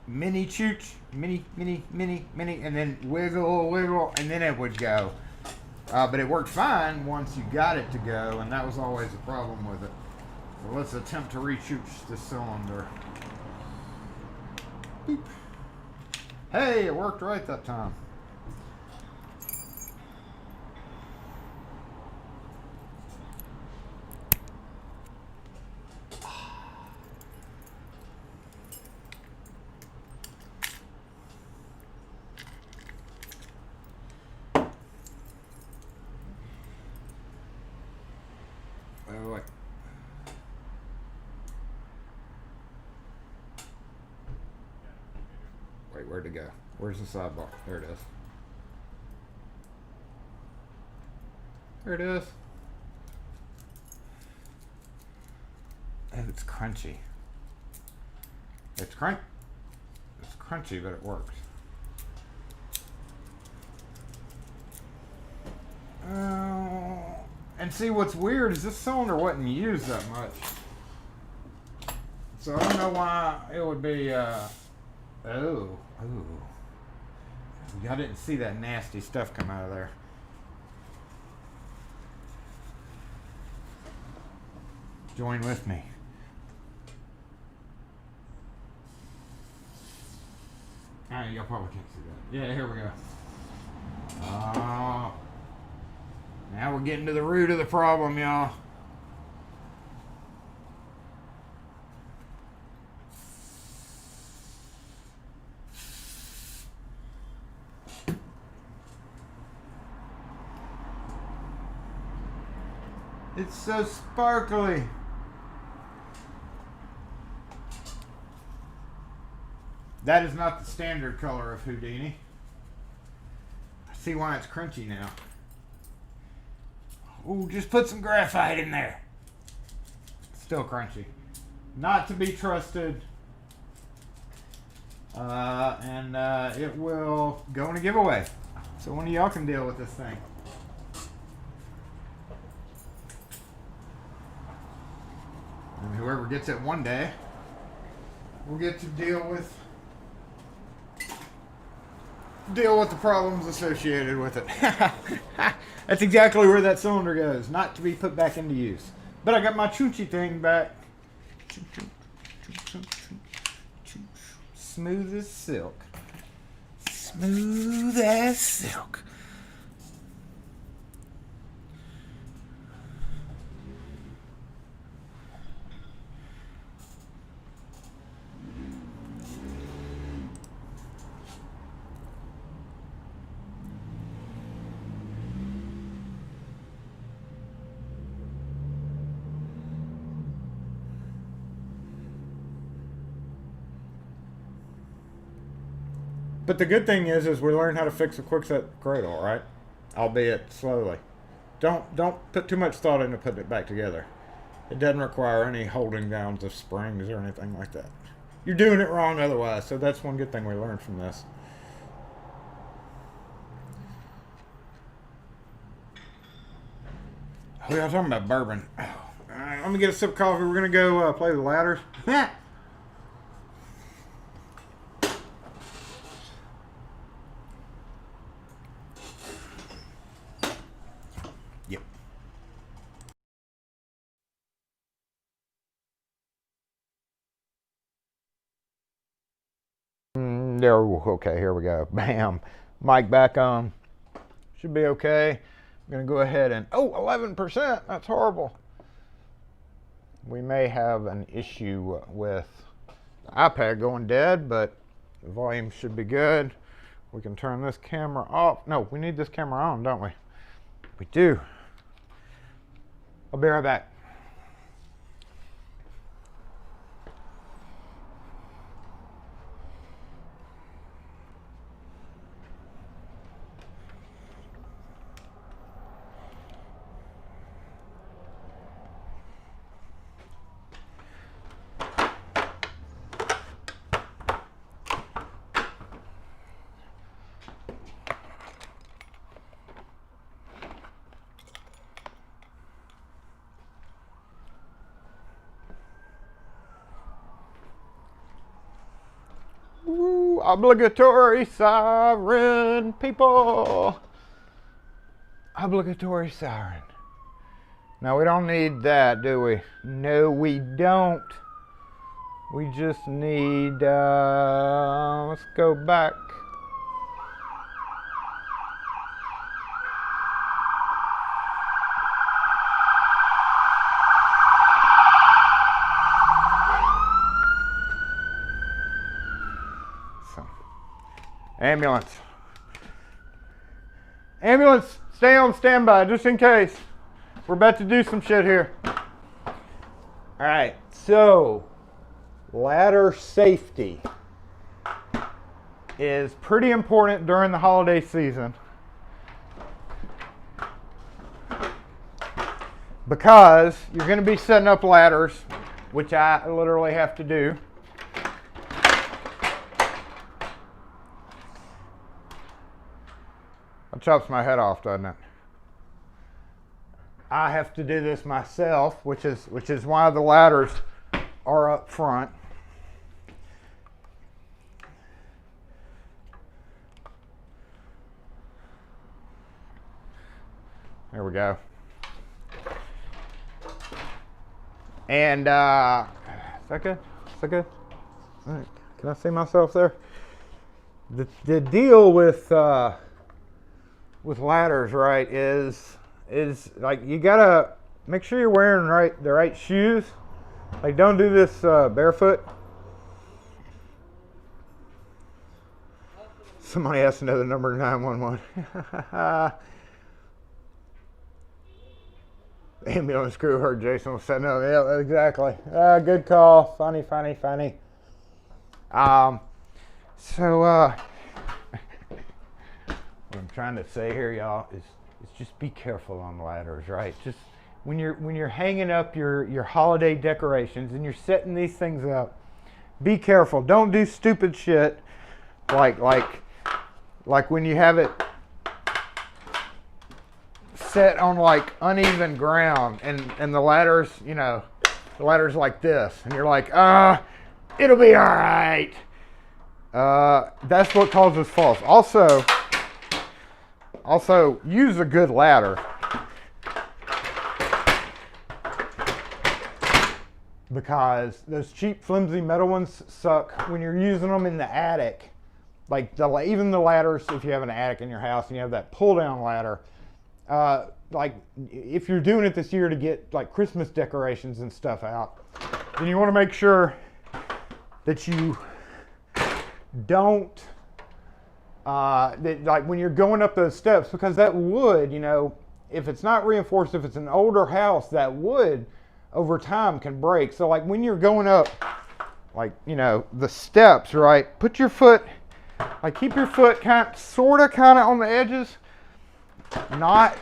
S1: mini, and then wiggle, and then it would go. But it worked fine once you got it to go, and that was always the problem with it. So let's attempt to re-shoot the cylinder. Boop. Hey, it worked right that time. Wait. Wait, where'd it go? Where's the sidebar? There it is. There it is. And it's crunchy. It's crunchy, but it works. And see, what's weird is this cylinder wasn't used that much. So I don't know why it would be, oh. Y'all didn't see that nasty stuff come out of there. Join with me. Alright, y'all probably can't see that. Yeah, here we go. Oh. Now we're getting to the root of the problem, y'all. It's so sparkly. That is not the standard color of Houdini. See why it's crunchy now. Ooh, just put some graphite in there. Still crunchy. Not to be trusted. And it will go in a giveaway. So one of y'all can deal with this thing. And whoever gets it one day will get to deal with the problems associated with it. That's exactly where that cylinder goes, not to be put back into use. But I got my chunchi thing back. Smooth as silk. Smooth as silk. But the good thing is we learn how to fix a quickset cradle, right? Albeit slowly. Don't put too much thought into putting it back together. It doesn't require any holding downs of springs or anything like that. You're doing it wrong otherwise, so that's one good thing we learned from this. We are talking about bourbon. All right, let me get a sip of coffee. We're going to go play the ladders. There, okay, here we go. Bam. Mic back on. Should be okay. I'm going to go ahead and, 11%. That's horrible. We may have an issue with the iPad going dead, but the volume should be good. We can turn this camera off. No, we need this camera on, don't we? We do. I'll be right back. Obligatory siren, people. Obligatory siren. Now we don't need that, do we? No, we don't. We just need, let's go back. Ambulance. Ambulance, stay on standby just in case. We're about to do some shit here. All right, so ladder safety is pretty important during the holiday season because you're going to be setting up ladders, which I literally have to do. It chops my head off, doesn't it? I have to do this myself, which is why the ladders are up front. There we go. And is that good? Is that good? All right. Can I see myself there? The deal with ladders, right, is like you gotta make sure you're wearing the right shoes. Like, don't do this barefoot. Somebody has to know the number 911. Ambulance crew heard Jason was setting up. Yeah, exactly. Good call. Funny. So what I'm trying to say here, y'all, is just be careful on ladders, right? Just when you're hanging up your holiday decorations and you're setting these things up, be careful. Don't do stupid shit like when you have it set on like uneven ground and the ladder's, you know, the ladder's like this and you're like, it'll be all right. That's what causes falls. Also use a good ladder, because those cheap flimsy metal ones suck when you're using them in the attic. Like even the ladders, if you have an attic in your house and you have that pull down ladder, like if you're doing it this year to get like Christmas decorations and stuff out, then you want to make sure that you don't like when you're going up those steps, because that wood, you know, if it's not reinforced, if it's an older house, that wood over time can break. So like when you're going up, like, you know, the steps, right, put your foot, like keep your foot kind of on the edges, not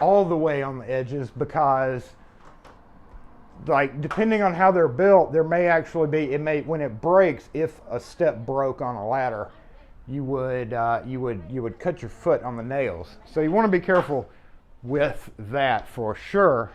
S1: all the way on the edges, because like depending on how they're built, there may actually be, when it breaks, if a step broke on a ladder, you would cut your foot on the nails. So you want to be careful with that for sure.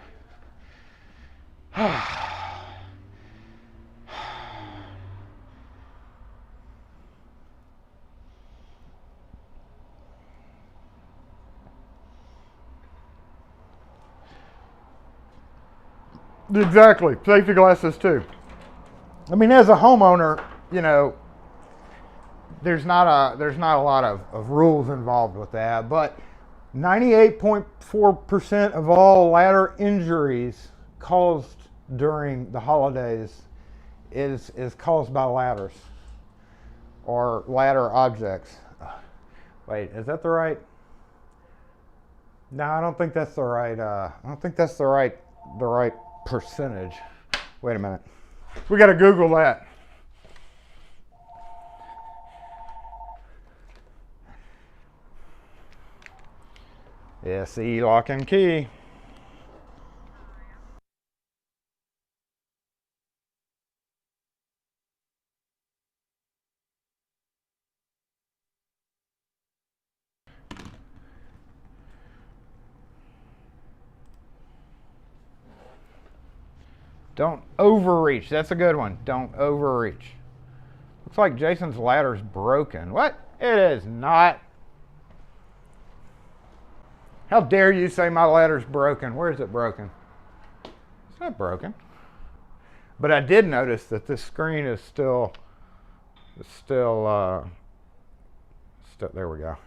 S1: Exactly. Safety glasses too. I mean, as a homeowner, you know, there's not a lot of rules involved with that, but 98.4% of all ladder injuries caused during the holidays is caused by ladders or ladder objects. Wait, is that the right? No, I don't think that's the right. I don't think that's the right percentage. Wait a minute. We got to Google that. SE lock and key. Don't overreach. That's a good one. Don't overreach. Looks like Jason's ladder's broken. What? It is not. How dare you say my ladder's broken? Where is it broken? It's not broken. But I did notice that this screen is still, there we go.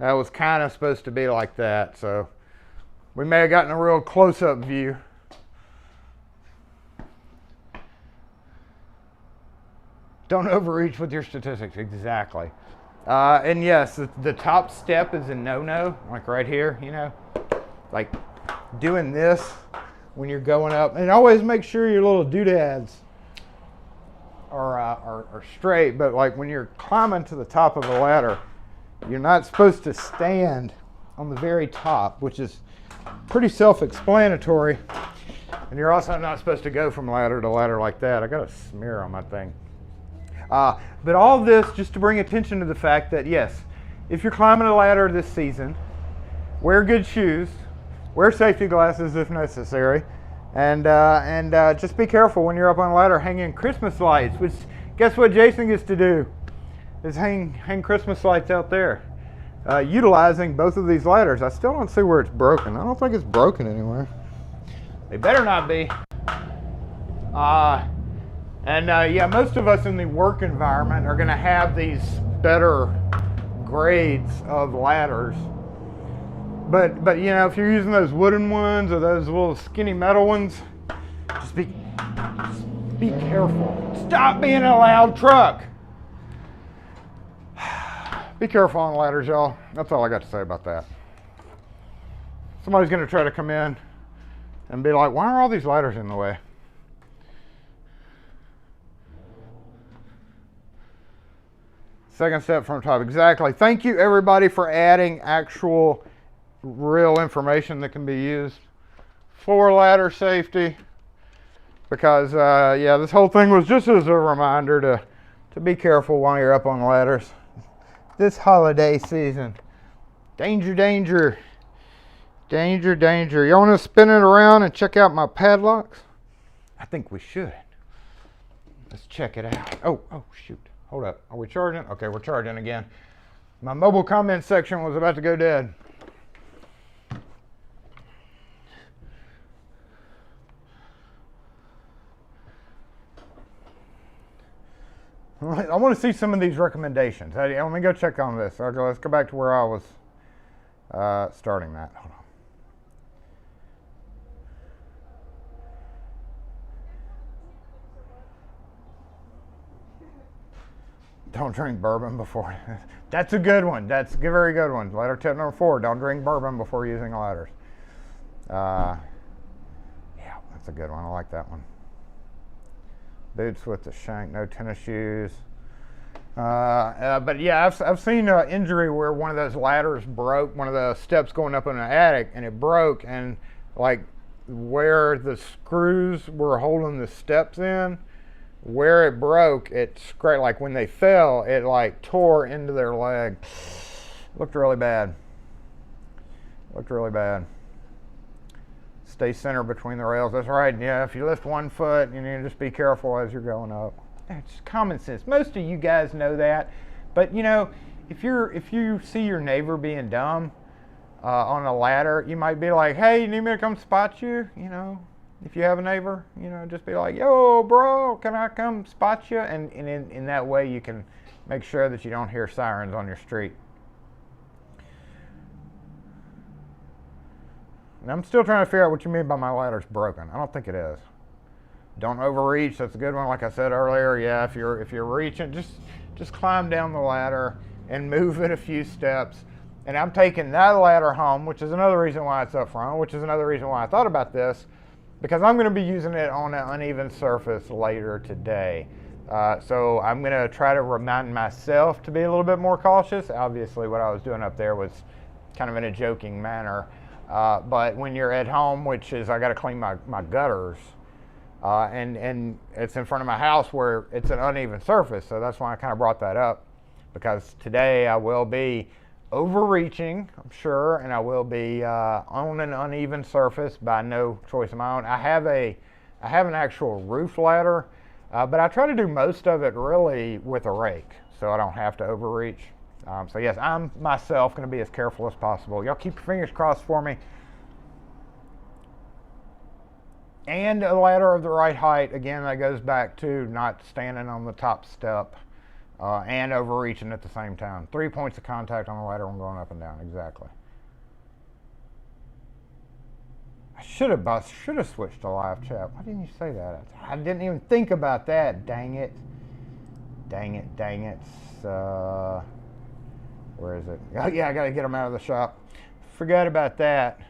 S1: That was kind of supposed to be like that, so we may have gotten a real close-up view. Don't overreach with your statistics, exactly. And yes, the top step is a no-no, like right here, you know, like doing this when you're going up. And always make sure your little doodads are straight, but like when you're climbing to the top of a ladder, you're not supposed to stand on the very top, which is pretty self-explanatory. And you're also not supposed to go from ladder to ladder like that. I got a smear on my thing. But all this just to bring attention to the fact that, yes, if you're climbing a ladder this season, wear good shoes, wear safety glasses if necessary, and just be careful when you're up on a ladder hanging Christmas lights, which guess what Jason gets to do, is hang Christmas lights out there, utilizing both of these ladders. I still don't see where it's broken. I don't think it's broken anywhere. They better not be. Yeah, most of us in the work environment are going to have these better grades of ladders. But you know, if you're using those wooden ones or those little skinny metal ones, just be careful. Stop being a loud truck. Be careful on ladders, y'all. That's all I got to say about that. Somebody's going to try to come in and be like, why are all these ladders in the way? Second step from the top. Exactly. Thank you, everybody, for adding actual, real information that can be used for ladder safety. Because, yeah, this whole thing was just as a reminder to be careful while you're up on ladders. This holiday season. Danger, danger. Danger, danger. You want to spin it around and check out my padlocks? I think we should. Let's check it out. Oh, shoot. Hold up. Are we charging? Okay, we're charging again. My mobile comment section was about to go dead. I want to see some of these recommendations. Let me go check on this. Okay, let's go back to where I was starting that. Hold on. Don't drink bourbon before. That's a good one. That's a very good one. Ladder tip number 4. Don't drink bourbon before using ladders. Yeah, that's a good one. I like that one. Boots with the shank, no tennis shoes. But yeah, I've seen an injury where one of those ladders broke, one of the steps going up in an attic, and it broke, and like where the screws were holding the steps in, where it broke, it scraped, like when they fell, it like tore into their leg. Looked really bad. Looked really bad. Stay centered between the rails. That's right. Yeah, if you lift one foot, you need to just be careful as you're going up. That's common sense. Most of you guys know that, but you know, if you see your neighbor being dumb on a ladder, you might be like, "Hey, you need me to come spot you?" You know, if you have a neighbor, you know, just be like, "Yo, bro, can I come spot you?" And in that way, you can make sure that you don't hear sirens on your street. And I'm still trying to figure out what you mean by my ladder's broken. I don't think it is. Don't overreach. That's a good one. Like I said earlier, yeah, if you're reaching, just climb down the ladder and move it a few steps. And I'm taking that ladder home, which is another reason why it's up front, which is another reason why I thought about this, because I'm going to be using it on an uneven surface later today. So I'm going to try to remind myself to be a little bit more cautious. Obviously, what I was doing up there was kind of in a joking manner. But when you're at home, which is I got to clean my gutters, and it's in front of my house where it's an uneven surface, so that's why I kind of brought that up, because today I will be overreaching, I'm sure, and I will be on an uneven surface by no choice of my own. I have an actual roof ladder, but I try to do most of it really with a rake, so I don't have to overreach. So yes, I'm myself going to be as careful as possible. Y'all keep your fingers crossed for me. And a ladder of the right height. Again, that goes back to not standing on the top step and overreaching at the same time. 3 points of contact on the ladder when going up and down. Exactly. I should have switched to live chat. Why didn't you say that? I didn't even think about that. Dang it. Dang it. Dang it. Where is it? Oh, yeah, I got to get them out of the shop. Forgot about that.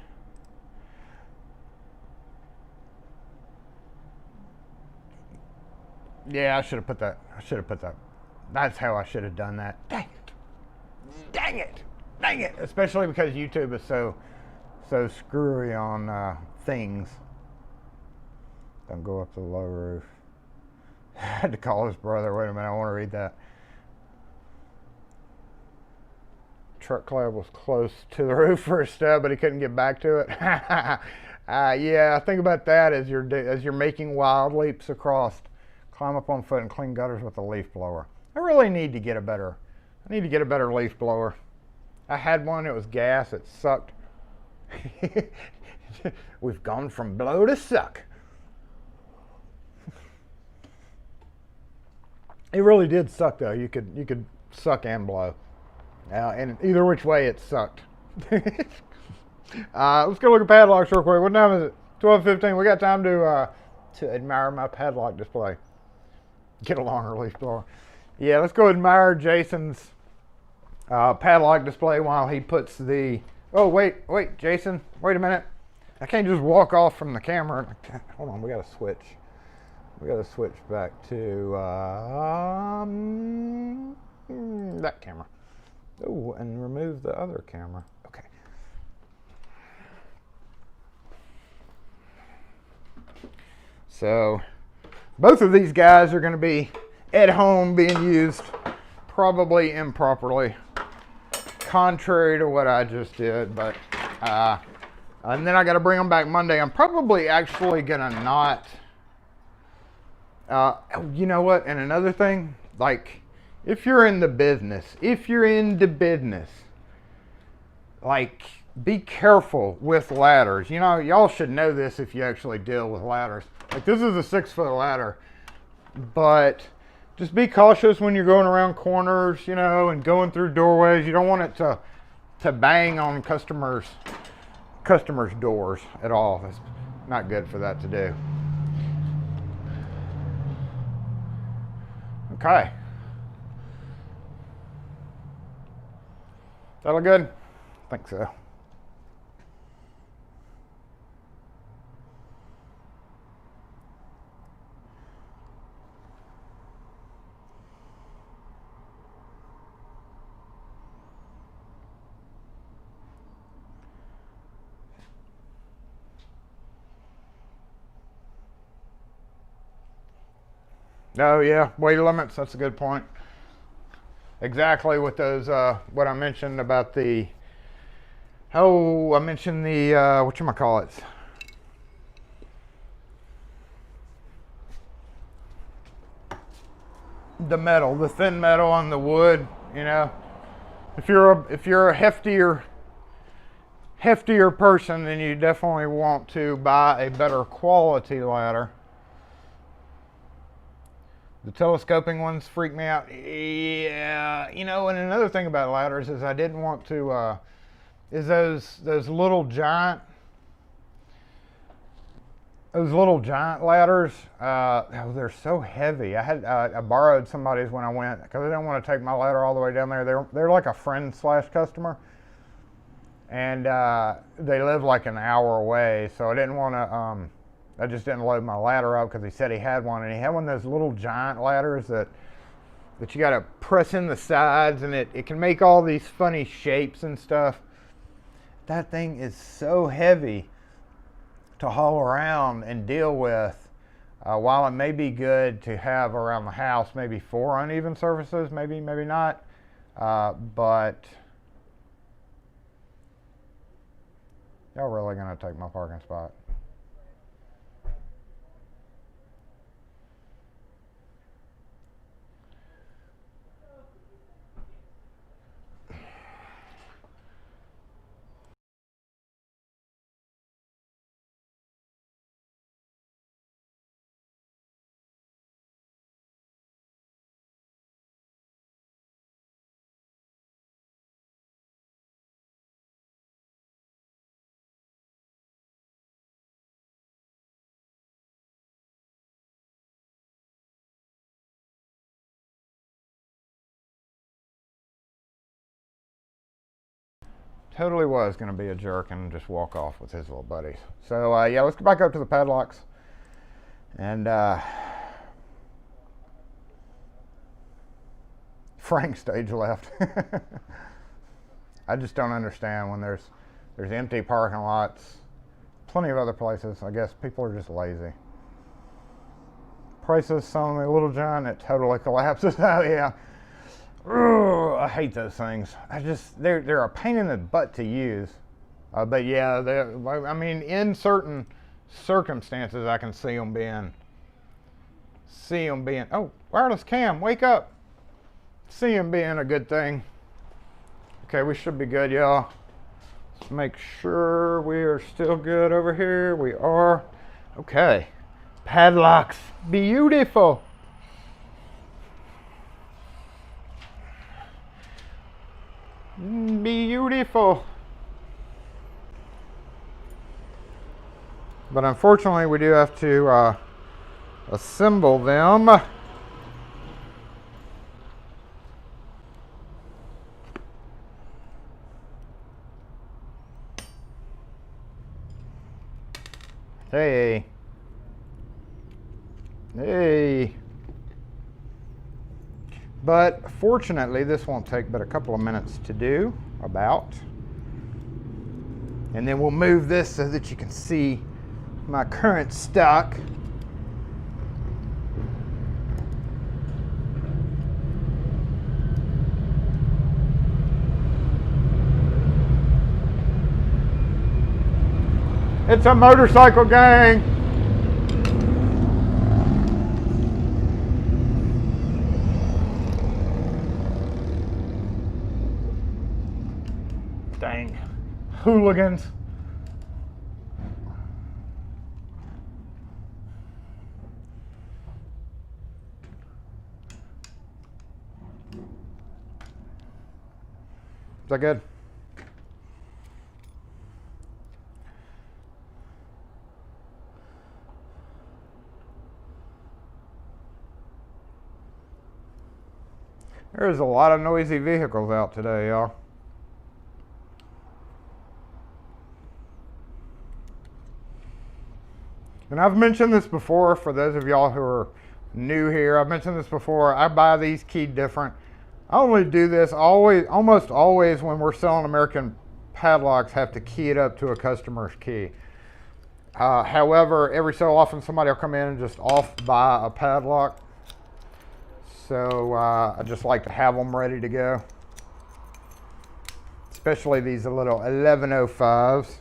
S1: Yeah, I should have put that. That's how I should have done that. Dang it. Dang it. Dang it. Especially because YouTube is so screwy on things. Don't go up to the low roof. I had to call his brother. Wait a minute, I want to read that. Truck club was close to the roof for a stub, but he couldn't get back to it. Yeah, think about that as you're making wild leaps across. Climb up on foot and clean gutters with a leaf blower. I really need to get a better leaf blower. I had one, it was gas, it sucked. We've gone from blow to suck. It really did suck though. You could suck and blow. And either which way it sucked. Let's go look at padlocks real quick. What time is it? 12:15. We got time to admire my padlock display. Get a longer leaf blower. Yeah, let's go admire Jason's padlock display while he puts the... Oh, wait, Jason. Wait a minute. I can't just walk off from the camera. Hold on, we got to switch. We got to switch back to that camera. Oh, and remove the other camera. Okay. So both of these guys are going to be at home being used probably improperly, contrary to what I just did. But and then I got to bring them back Monday. I'm probably actually going to not. You know what? And another thing, like, if you're in the business, like, be careful with ladders. You know, y'all should know this if you actually deal with ladders. Like, this is a 6-foot ladder, but just be cautious when you're going around corners, you know, and going through doorways. You don't want it to bang on customers' doors at all. That's not good for that to do. Okay. That look good? I think so. Oh yeah, weight limits, that's a good point. Exactly with those, what I mentioned about the, I mentioned the, whatchamacallits. The metal, the thin metal on the wood, you know. If you're a heftier person, then you definitely want to buy a better quality ladder. The telescoping ones freak me out. Yeah, you know, and another thing about ladders is I didn't want to, is those little giant ladders. Oh, they're so heavy. I borrowed somebody's when I went because I didn't want to take my ladder all the way down there. They're like a friend / customer, and they live like an hour away, so I didn't want to. I just didn't load my ladder up because he said he had one, and he had one of those little giant ladders that you got to press in the sides, and it can make all these funny shapes and stuff. That thing is so heavy to haul around and deal with. While it may be good to have around the house, maybe 4 uneven surfaces, maybe not, but y'all really gonna take my parking spot? Totally was going to be a jerk and just walk off with his little buddies. So yeah, let's go back up to the padlocks. And Frank stage left. I just don't understand when there's empty parking lots. Plenty of other places. I guess people are just lazy. Prices selling a little giant, it totally collapses. Oh yeah. Ugh, I hate those things. They're a pain in the butt to use. But yeah, I mean, in certain circumstances, I can see them being. Oh, wireless cam, wake up! See them being a good thing. Okay, we should be good, y'all. Let's make sure we are still good over here. We are. Okay, padlocks, beautiful. Beautiful. But unfortunately, we do have to assemble them. Hey. But fortunately, this won't take but a couple of minutes to do, about. And then we'll move this so that you can see my current stock. It's a motorcycle gang. Dang. Hooligans. Is that good? There's a lot of noisy vehicles out today, y'all. And I've mentioned this before for those of y'all who are new here. I've mentioned this before. I buy these keyed different. I only do this almost always when we're selling American padlocks, have to key it up to a customer's key. However, every so often somebody will come in and just off buy a padlock. So I just like to have them ready to go. Especially these little 1105s.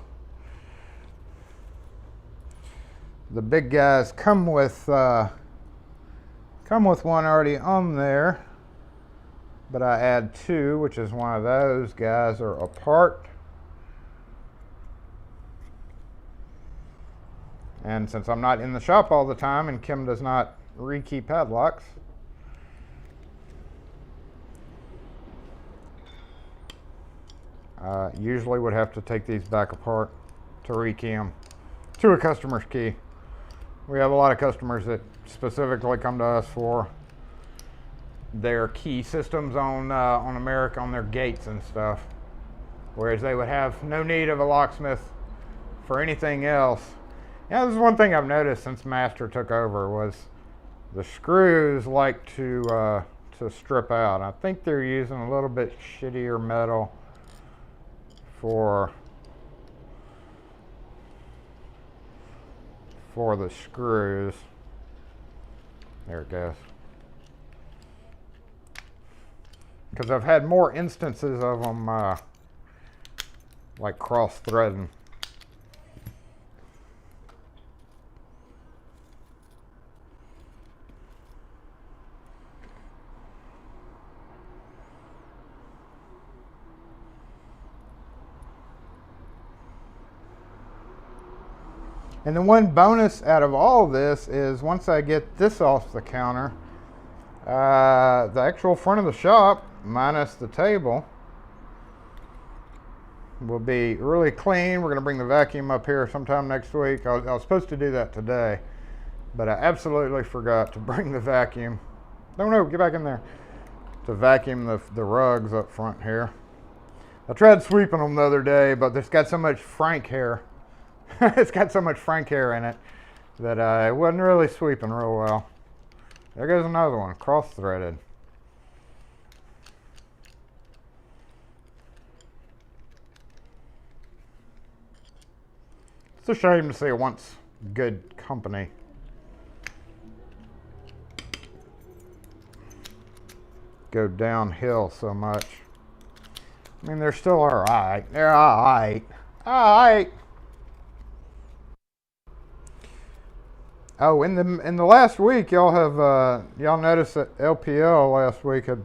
S1: The big guys come with one already on there, but I add two, which is one of those guys are apart. And since I'm not in the shop all the time and Kim does not rekey padlocks, usually would have to take these back apart to rekey them to a customer's key. We have a lot of customers that specifically come to us for their key systems on America, on their gates and stuff, whereas they would have no need of a locksmith for anything else. Yeah, this is one thing I've noticed since Master took over, was the screws like to strip out. I think they're using a little bit shittier metal for the screws. There it goes. Because I've had more instances of them like cross-threading. And the one bonus out of all this is once I get this off the counter, the actual front of the shop, minus the table, will be really clean. We're going to bring the vacuum up here sometime next week. I was supposed to do that today, but I absolutely forgot to bring the vacuum. No, get back in there. To vacuum the rugs up front here. I tried sweeping them the other day, but it's got so much Frank hair. It's got so much Frank hair in it that it wasn't really sweeping real well. There goes another one, cross-threaded. It's a shame to see a once good company go downhill so much. I mean, they're still all right. They're all right. All right. Oh, in the last week, y'all have y'all noticed that LPL last week had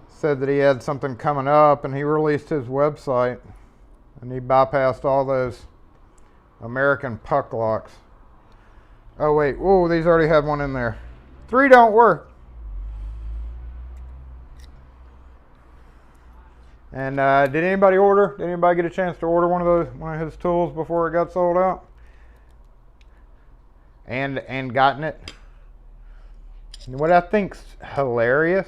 S1: said that he had something coming up, and he released his website, and he bypassed all those American puck locks. Oh wait, whoa, these already had one in there. 3 don't work. And did anybody order? Did anybody get a chance to order one of his tools before it got sold out? And gotten it. And what I think's hilarious.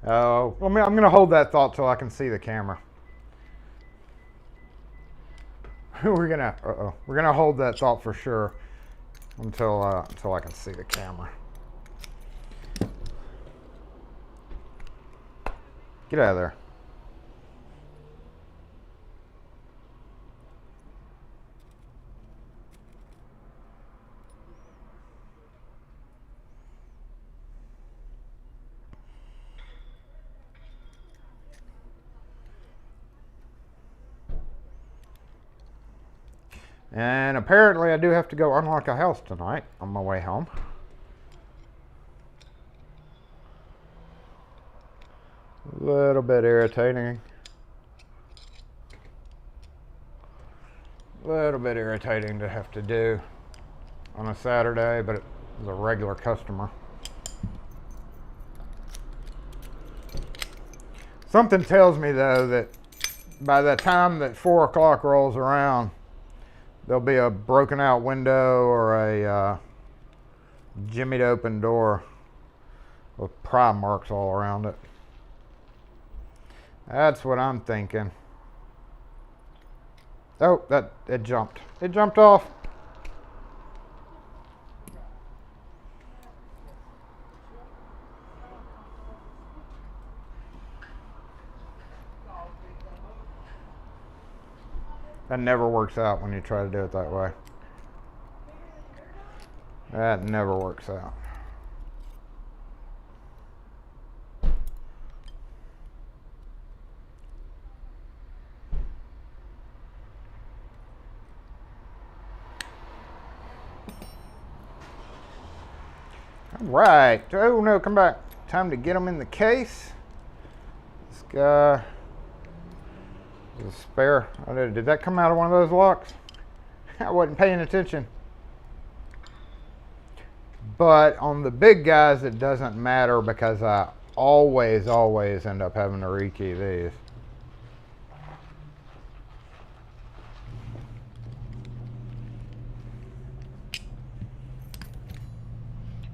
S1: Oh, I'm gonna hold that thought till I can see the camera. We're gonna hold that thought for sure until I can see the camera. Get out of there. And apparently I do have to go unlock a house tonight on my way home. A little bit irritating. A little bit irritating to have to do on a Saturday, but it was a regular customer. Something tells me though that by the time that 4 o'clock rolls around, there'll be a broken out window or a jimmied open door with pry marks all around it. That's what I'm thinking. Oh, it jumped. It jumped off. That never works out when you try to do it that way. That never works out. All right. Oh no, come back. Time to get them in the case. This guy is a spare. Oh, did that come out of one of those locks? I wasn't paying attention. But on the big guys, it doesn't matter because I always end up having to rekey these.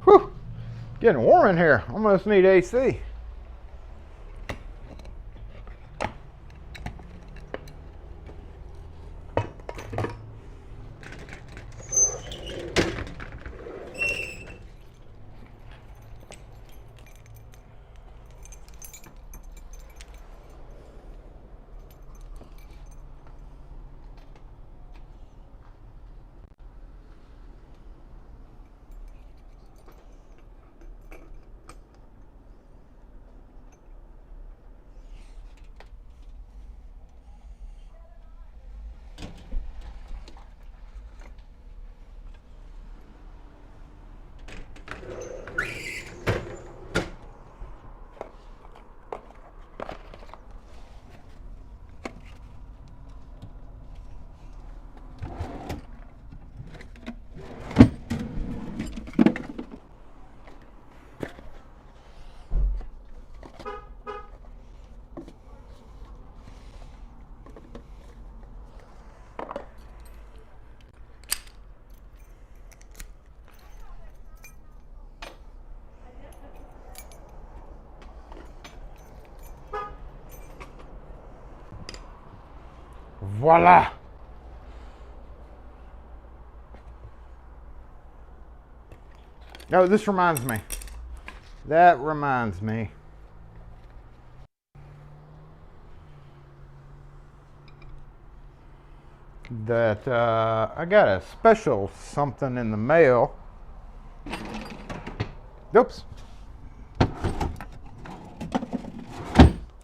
S1: Whew, getting warm in here. Almost need AC. Voila! Oh, this reminds me. That reminds me. That I got a special something in the mail. Oops.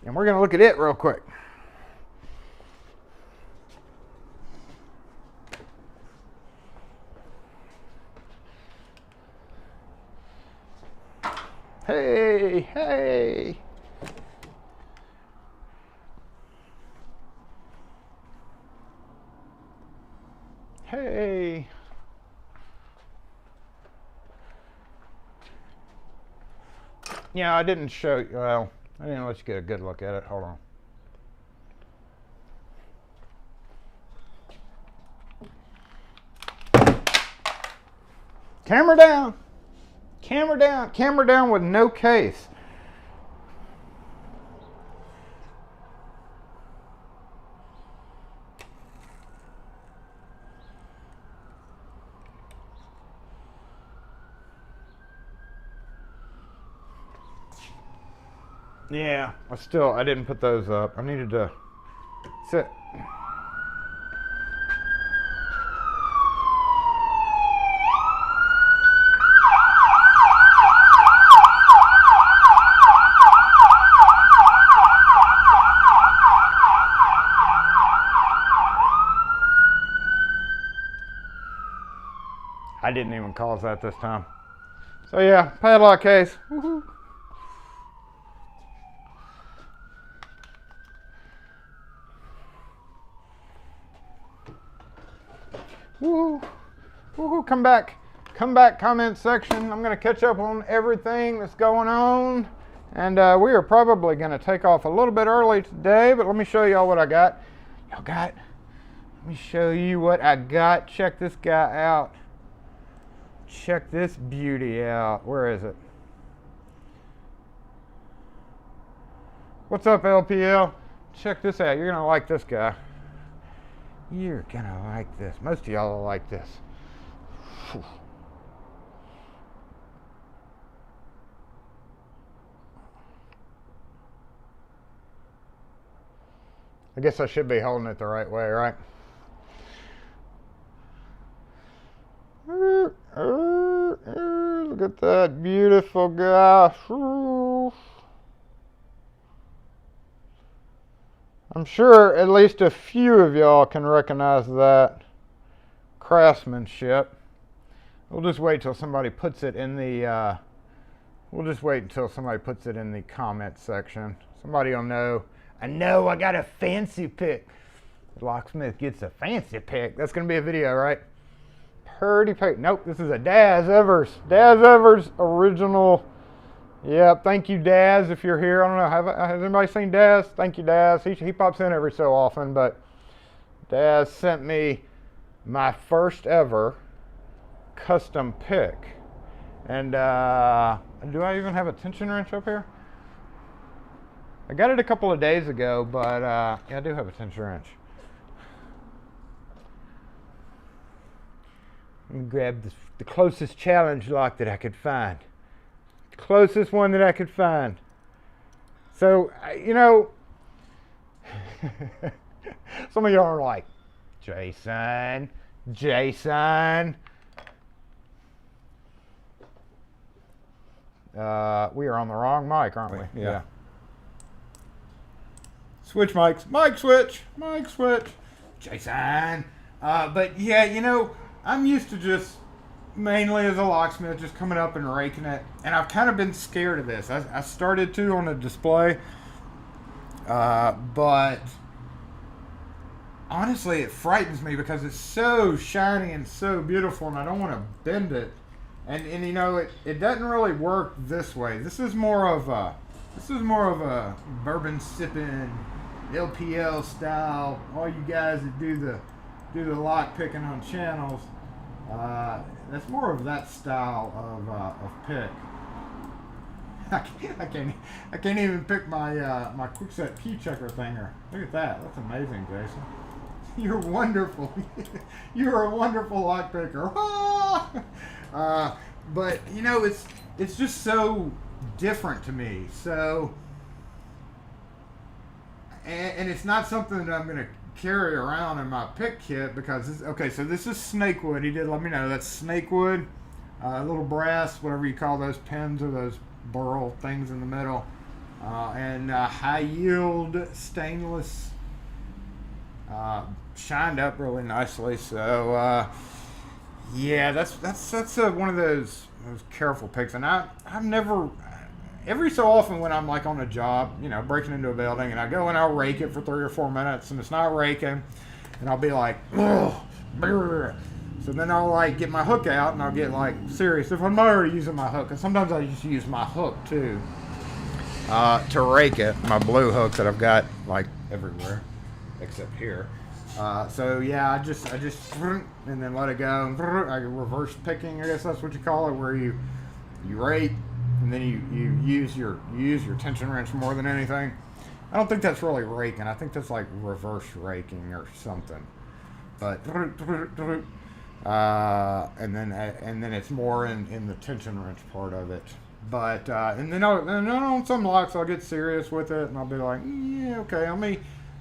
S1: And we're going to look at it real quick. Hey, hey. Hey. Yeah, I didn't show you. Well, I didn't let you get a good look at it. Hold on. Camera down. Camera down. Camera down with no case. Yeah, I didn't put those up. I needed to sit. I didn't even cause that this time. So yeah, padlock case. Woohoo. Woohoo. Woohoo. Come back, comment section. I'm gonna catch up on everything that's going on. And we are probably gonna take off a little bit early today, but let me show y'all what I got. Let me show you what I got. Check this guy out. Check this beauty out. Where is it? What's up, LPL? Check this out. You're gonna like this guy. You're gonna like this. Most of y'all will like this. Whew. I guess I should be holding it the right way, right? Look at that beautiful guy. I'm sure at least a few of y'all can recognize that craftsmanship. We'll just wait till somebody puts it in the comment section. Somebody will know. I know I got a fancy pick. Locksmith gets a fancy pick. That's gonna be a video, right? Pretty pick. Nope, this is a Daz Evers. Daz Evers original. Yep, thank you, Daz, if you're here. I don't know, has anybody seen Daz? Thank you, Daz. He pops in every so often, but Daz sent me my first ever custom pick. And do I even have a tension wrench up here? I got it a couple of days ago, but yeah, I do have a tension wrench. Let me grab the closest challenge lock that I could find. The closest one that I could find. So, you know, some of y'all are like, Jason. We are on the wrong mic, aren't we? Yeah. Switch mics. Mic switch. Jason. But yeah, you know, I'm used to just mainly as a locksmith, just coming up and raking it. And I've kind of been scared of this. I started to on a display. But honestly, it frightens me because it's so shiny and so beautiful, and I don't want to bend it. And you know, it doesn't really work this way. This is more of a bourbon sipping LPL style. All you guys that do the lock picking on channels, that's more of that style of pick. I can't even pick my my quickset key checker thinger. Look at that. That's amazing, Jason. You're wonderful. You're a wonderful lock picker. But you know, it's just so different to me. So, and it's not something that I'm gonna carry around in my pick kit because so this is snakewood. He did let me know that's snakewood, little brass, whatever you call those pins or those burl things in the middle, and high yield stainless, shined up really nicely. So yeah, that's one of those careful picks, and I've never. Every so often when I'm like on a job, you know, breaking into a building, and I go and I'll rake it for 3 or 4 minutes, and it's not raking, and I'll be like, oh, brr. So then I'll like get my hook out, and I'll get like serious. If I'm already using my hook, and sometimes I just use my hook too, to rake it, my blue hook that I've got like everywhere, except here. So yeah, I just and then let it go. I reverse picking, I guess that's what you call it, where you rake. And then you use your tension wrench more than anything. I don't think that's really raking. I think that's like reverse raking or something. But and then it's more in the tension wrench part of it. But and then on some locks I'll get serious with it and I'll be like, yeah, okay,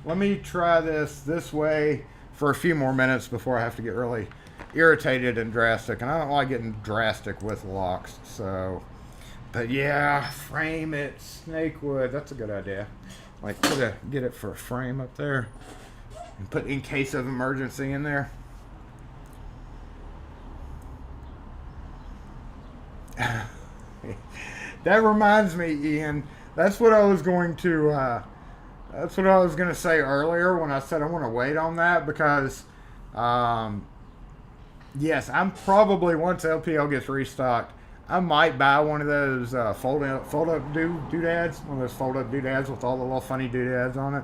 S1: let me try this way for a few more minutes before I have to get really irritated and drastic. And I don't like getting drastic with locks. So, but yeah, frame it, snake wood. That's a good idea. Like get it for a frame up there and put in case of emergency in there. That reminds me, Ian. That's what I was going to. That's what I was going to say earlier when I said I want to wait on that because, yes, I'm probably once LPL gets restocked, I might buy one of those fold up doodads, one of those fold up doodads with all the little funny doodads on it,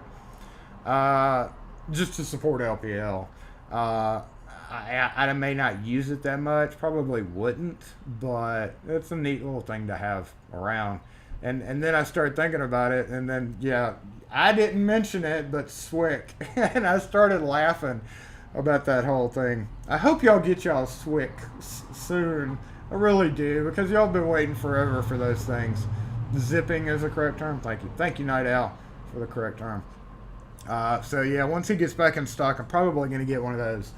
S1: just to support LPL. I may not use it that much, probably wouldn't, but it's a neat little thing to have around. And then I started thinking about it, and then, yeah, I didn't mention it, but Swick. And I started laughing about that whole thing. I hope y'all get y'all Swick soon. I really do, because y'all been waiting forever for those things. Zipping is the correct term. Thank you. Thank you, Night Owl, for the correct term. So, yeah, once he gets back in stock, I'm probably going to get one of those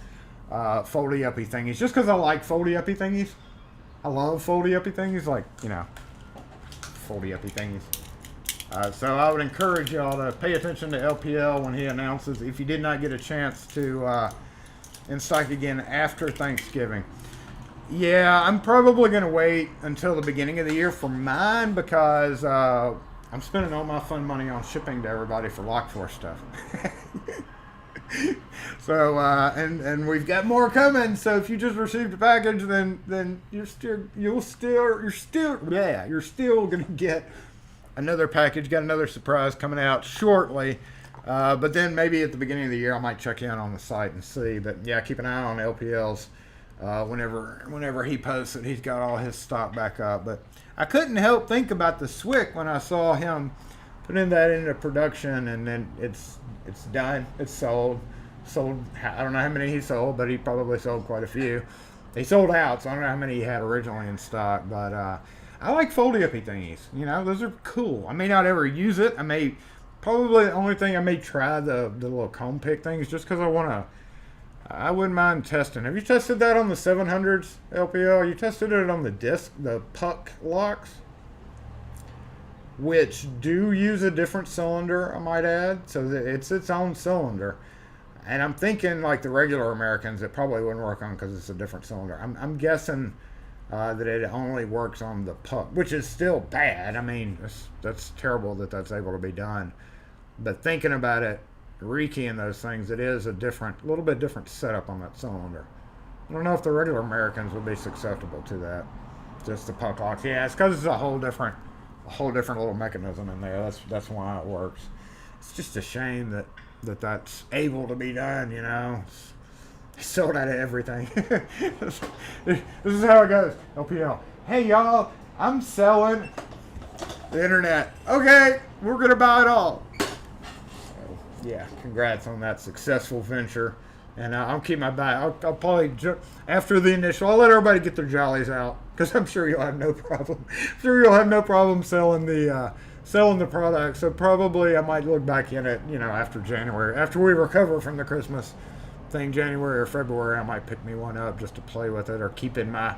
S1: foldy-uppy thingies, just because I like foldy-uppy thingies. I love foldy-uppy thingies, like, you know, foldy-uppy thingies. So I would encourage y'all to pay attention to LPL when he announces, if you did not get a chance to in stock again after Thanksgiving. Yeah, I'm probably going to wait until the beginning of the year for mine because I'm spending all my fun money on shipping to everybody for Lock4 stuff. So and we've got more coming. So if you just received a package, then you're still gonna get another package. Got another surprise coming out shortly. But then maybe at the beginning of the year I might check in on the site and see. But yeah, keep an eye on LPL's whenever he posts it. He's got all his stock back up. But I couldn't help think about the Swick when I saw him putting that into production, and then it's done. It's sold. I don't know how many he sold, but he probably sold quite a few. He sold out, so I don't know how many he had originally in stock. But I like foldy-uppy thingies. You know, those are cool. I may not ever use it. Probably the only thing I may try the little comb pick things, just because I wouldn't mind testing. Have you tested that on the 700s LPL? You tested it on the puck locks, which do use a different cylinder, I might add, so that it's its own cylinder. And I'm thinking, like the regular Americans, it probably wouldn't work on because it's a different cylinder. I'm guessing that it only works on the puck, which is still bad. I mean, that's terrible that that's able to be done. But thinking about it, rekeying those things, it is a little bit different setup on that cylinder. I don't know if the regular Americans would be susceptible to that. Just the padlocks. Yeah, it's because it's a whole different little mechanism in there. That's why it works. It's just a shame that's able to be done, you know. It's sold out of everything. This is how it goes. LPL. Hey y'all, I'm selling the internet. Okay, we're gonna buy it all. So, yeah, congrats on that successful venture. And I'll keep my buy. I'll probably after the initial. I'll let everybody get their jollies out because I'm sure you'll have no problem. I'm sure you'll have no problem selling the product. So probably I might look back in it, you know, after January, after we recover from the Christmas thing, January or February. I might pick me one up just to play with it or keep in my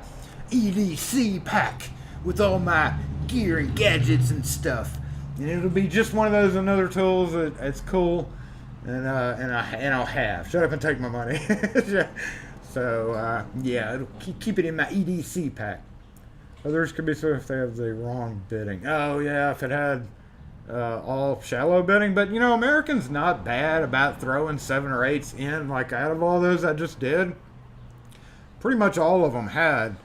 S1: EDC pack with all my gear and gadgets and stuff. And it'll be just one of those another tools that it's cool. And I'll have. Shut up and take my money. So yeah, keep it in my EDC pack. Others could be so if they have the wrong bidding. Oh yeah, if it had all shallow bidding. But you know, Americans not bad about throwing 7 or 8s in. Like out of all those I just did, pretty much all of them had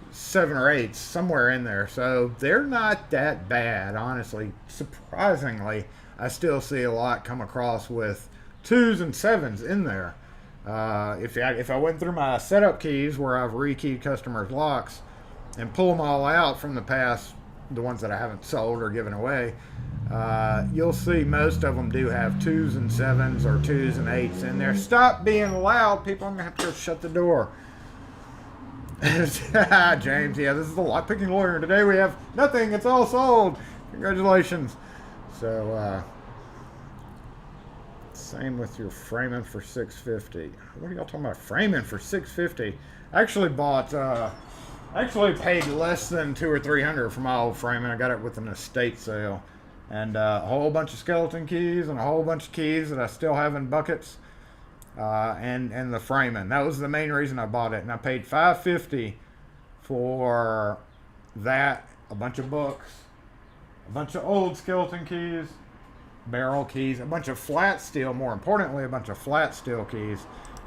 S1: 7 or 8s somewhere in there. So they're not that bad, honestly. Surprisingly, I still see a lot come across with 2s and 7s in there. If I went through my setup keys where I've rekeyed customers' locks and pull them all out from the past, the ones that I haven't sold or given away, you'll see most of them do have 2s and 7s or 2s and 8s in there. Stop being loud, people. I'm going to have to go shut the door. James, yeah, this is the lock picking lawyer. Today we have nothing. It's all sold. Congratulations. So, same with your framing for $650. What are y'all talking about? Framing for $650. I actually bought, actually paid less than $200 or $300 for my old framing. I got it with an estate sale. And a whole bunch of skeleton keys and a whole bunch of keys that I still have in buckets. And the framing. That was the main reason I bought it. And I paid $550 for that, a bunch of books, a bunch of old skeleton keys, barrel keys, a bunch of flat steel, more importantly, a bunch of flat steel keys.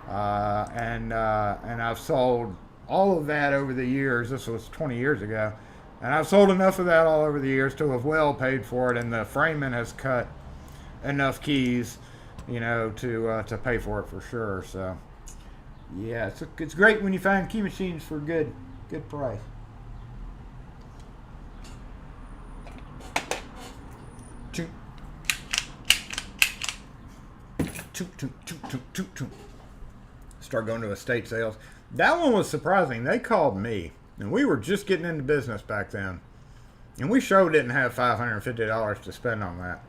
S1: And I've sold all of that over the years. This was 20 years ago. And I've sold enough of that all over the years to have well paid for it. And the framing has cut enough keys, you know, to pay for it for sure. So, yeah, it's great when you find key machines for good price. Start going to estate sales. That one was surprising. They called me, and we were just getting into business back then, and we sure didn't have $550 to spend on that.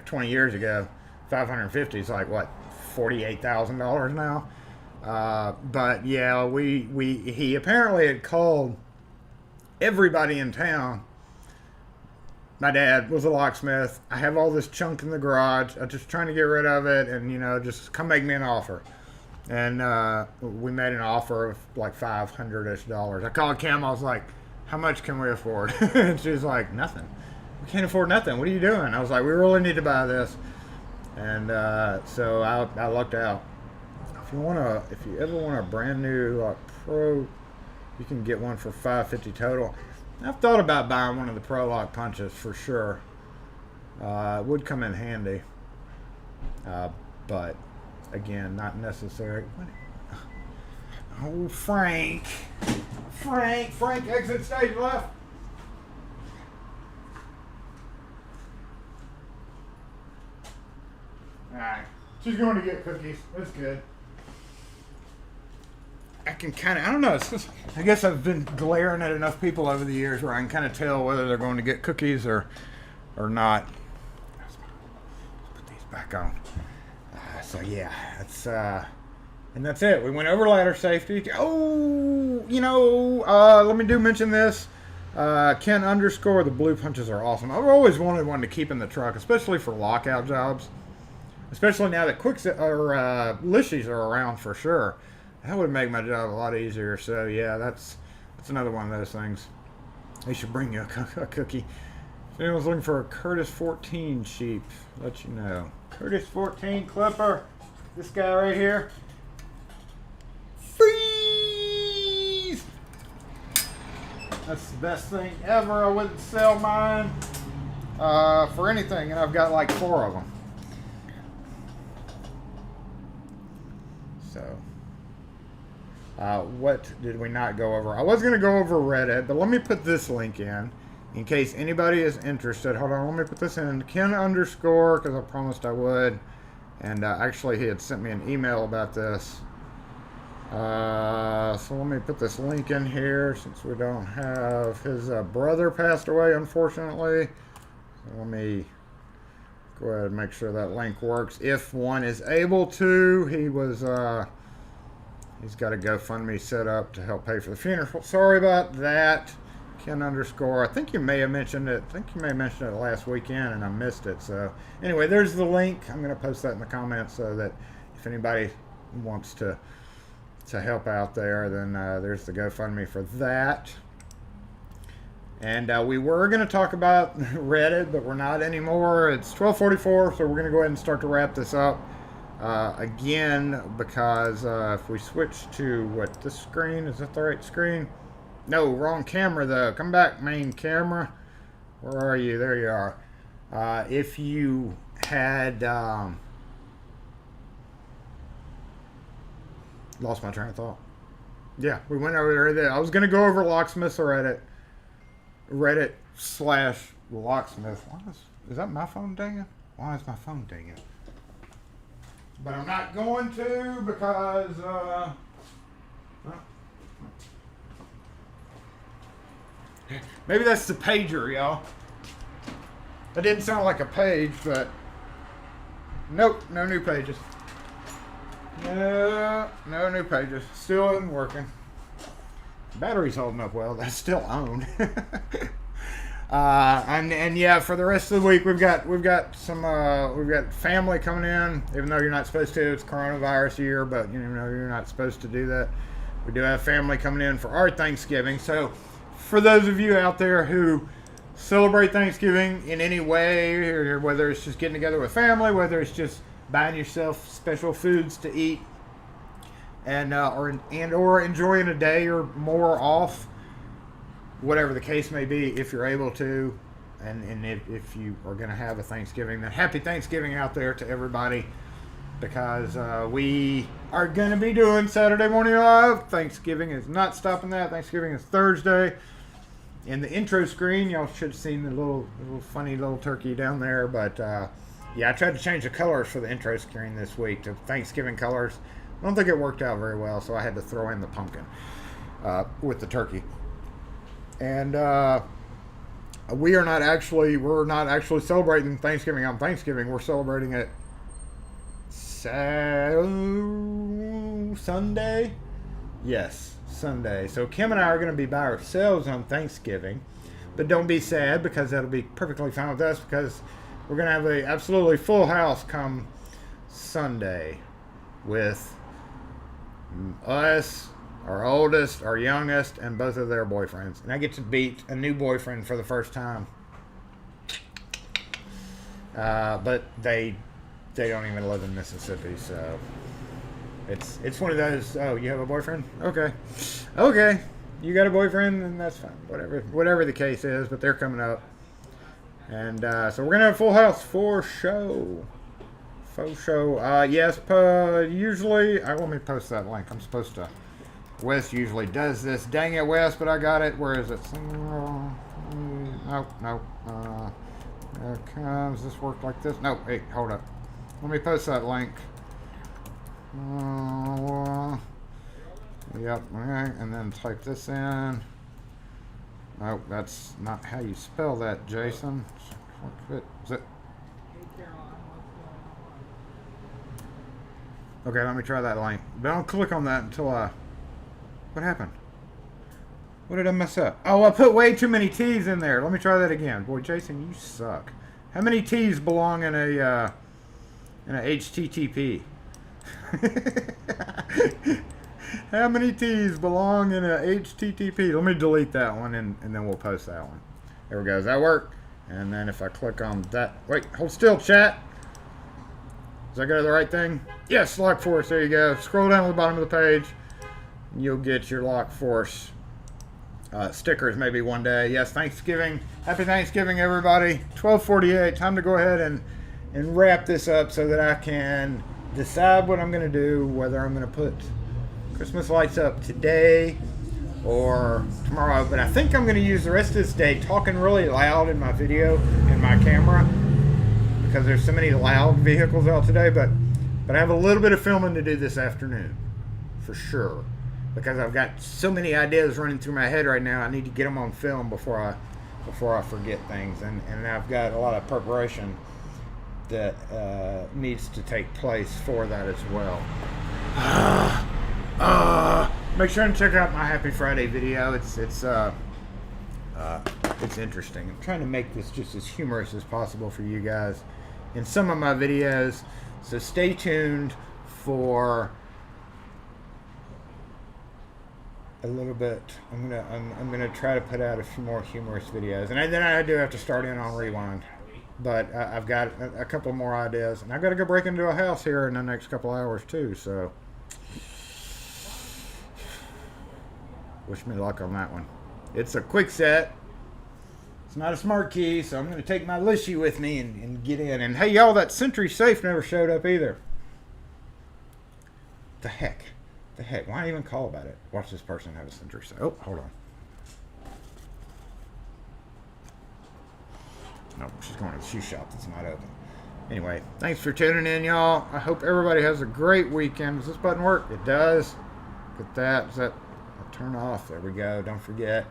S1: 20 years ago, 550 is like what, $48,000 now. But yeah, he apparently had called everybody in town. My dad was a locksmith. I have all this junk in the garage. I'm just trying to get rid of it, and just come make me an offer. And we made an offer of like $500-ish. I called Kim. I was like, "How much can we afford?" And she was like, "Nothing. We can't afford nothing. What are you doing?" I was like, "We really need to buy this." And so I lucked out. If you ever want a brand new Pro, you can get one for $550 total. I've thought about buying one of the Pro Lock punches for sure. It would come in handy, but again, not necessary. Oh, Frank, exit stage left. Alright, she's going to get cookies. That's good. I can kind of, I don't know, I guess I've been glaring at enough people over the years where I can kind of tell whether they're going to get cookies or not. Let's put these back on. So yeah, and that's it. We went over ladder safety. Oh, let me mention this. Ken _ the blue punches are awesome. I've always wanted one to keep in the truck, especially for lockout jobs. Especially now that Lishies are around for sure. That would make my job a lot easier. So yeah, that's another one of those things. They should bring you a cookie. If anyone's looking for a Curtis 14 sheep, let you know. Curtis 14 clipper. This guy right here. Freeze! That's the best thing ever. I wouldn't sell mine for anything, and I've got like 4 of them. So, what did we not go over? I was going to go over Reddit, but let me put this link in case anybody is interested. Hold on, let me put this in. Ken _ because I promised I would. And actually, he had sent me an email about this. So let me put this link in here since we don't have his brother passed away, unfortunately. So let me go ahead and make sure that link works. If one is able to, he's got a GoFundMe set up to help pay for the funeral. Sorry about that. Ken _ I think you may have mentioned it. I think you may have mentioned it last weekend and I missed it. So anyway, there's the link. I'm going to post that in the comments so that if anybody wants to help out there, then there's the GoFundMe for that. And we were going to talk about Reddit, but we're not anymore. It's 12:44, so we're going to go ahead and start to wrap this up. Again, because if we switch to this screen, is that the right screen? No, wrong camera though. Come back, main camera. Where are you? There you are. If you had lost my train of thought. Yeah, we went over there. I was going to go over Locksmiths or Reddit/Locksmith. Is that my phone dinging? Why is my phone dinging? But I'm not going to because Maybe that's the pager, y'all. That didn't sound like a page, but nope, no new pages. No new pages. Still isn't working. Battery's holding up well. That's still on. And yeah, for the rest of the week, we've got family coming in. Even though you're not supposed to, it's coronavirus year, but you know you're not supposed to do that. We do have family coming in for our Thanksgiving. So, for those of you out there who celebrate Thanksgiving in any way, or whether it's just getting together with family, whether it's just buying yourself special foods to eat, and or enjoying a day or more off, whatever the case may be, if you're able to, and if you are going to have a Thanksgiving, then happy Thanksgiving out there to everybody, because we are going to be doing Saturday Morning Live. Thanksgiving is not stopping that. Thanksgiving is Thursday. In the intro screen, y'all should have seen the little funny little turkey down there, but yeah, I tried to change the colors for the intro screen this week to Thanksgiving colors. I don't think it worked out very well, so I had to throw in the pumpkin with the turkey. And we're not actually celebrating Thanksgiving on Thanksgiving. We're celebrating it Sunday. Yes, Sunday. So Kim and I are going to be by ourselves on Thanksgiving, but don't be sad, because that'll be perfectly fine with us, because we're going to have a absolutely full house come Sunday with us, our oldest, our youngest, and both of their boyfriends. And I get to meet a new boyfriend for the first time. But they don't even live in Mississippi, so it's one of those, oh, you have a boyfriend? Okay. You got a boyfriend, then that's fine. Whatever the case is, but they're coming up. And so we're going to have a full house for show. Faux show. Yes, usually, let me post that link. I'm supposed to. Wes usually does this. Dang it, Wes, but I got it. Where is it? Nope. There it comes. Does this work like this? No, hey, hold up. Let me post that link. Yep, okay, and then type this in. Nope, that's not how you spell that, Jason. Is it? Okay, let me try that link. But don't click on that until what happened? What did I mess up? Oh, I put way too many T's in there. Let me try that again. Boy, Jason, you suck. How many T's belong in a HTTP? How many T's belong in a HTTP? Let me delete that one, and then we'll post that one. There we go. Does that work? And then if I click on that... Wait, hold still, chat. Does that go to the right thing? Yes, Lock Force. There you go. Scroll down to the bottom of the page. And you'll get your Lock Force stickers maybe one day. Yes, Thanksgiving. Happy Thanksgiving, everybody. 12:48. Time to go ahead and wrap this up so that I can decide what I'm going to do, whether I'm going to put Christmas lights up today or tomorrow. But I think I'm going to use the rest of this day talking really loud in my video and my camera, because there's so many loud vehicles out today. But I have a little bit of filming to do this afternoon, for sure, because I've got so many ideas running through my head right now. I need to get them on film before I forget things, and I've got a lot of preparation that needs to take place for that as well. Make sure and check out my Happy Friday video. It's interesting. I'm trying to make this just as humorous as possible for you guys in some of my videos, so stay tuned for a little bit. I'm gonna try to put out a few more humorous videos, and then I do have to start in on Rewind, but I've got a couple more ideas, and I've got to go break into a house here in the next couple hours too, so wish me luck on that one. It's a quick set. It's not a smart key, so I'm going to take my Lishy with me and get in. And hey, y'all, that Sentry safe never showed up either. The heck? Why even call about it? Watch this person have a Sentry safe. Oh, hold on. No, she's going to the shoe shop that's not open. Anyway, thanks for tuning in, y'all. I hope everybody has a great weekend. Does this button work? It does. Look at that. Is that... turn off. There we go. Don't forget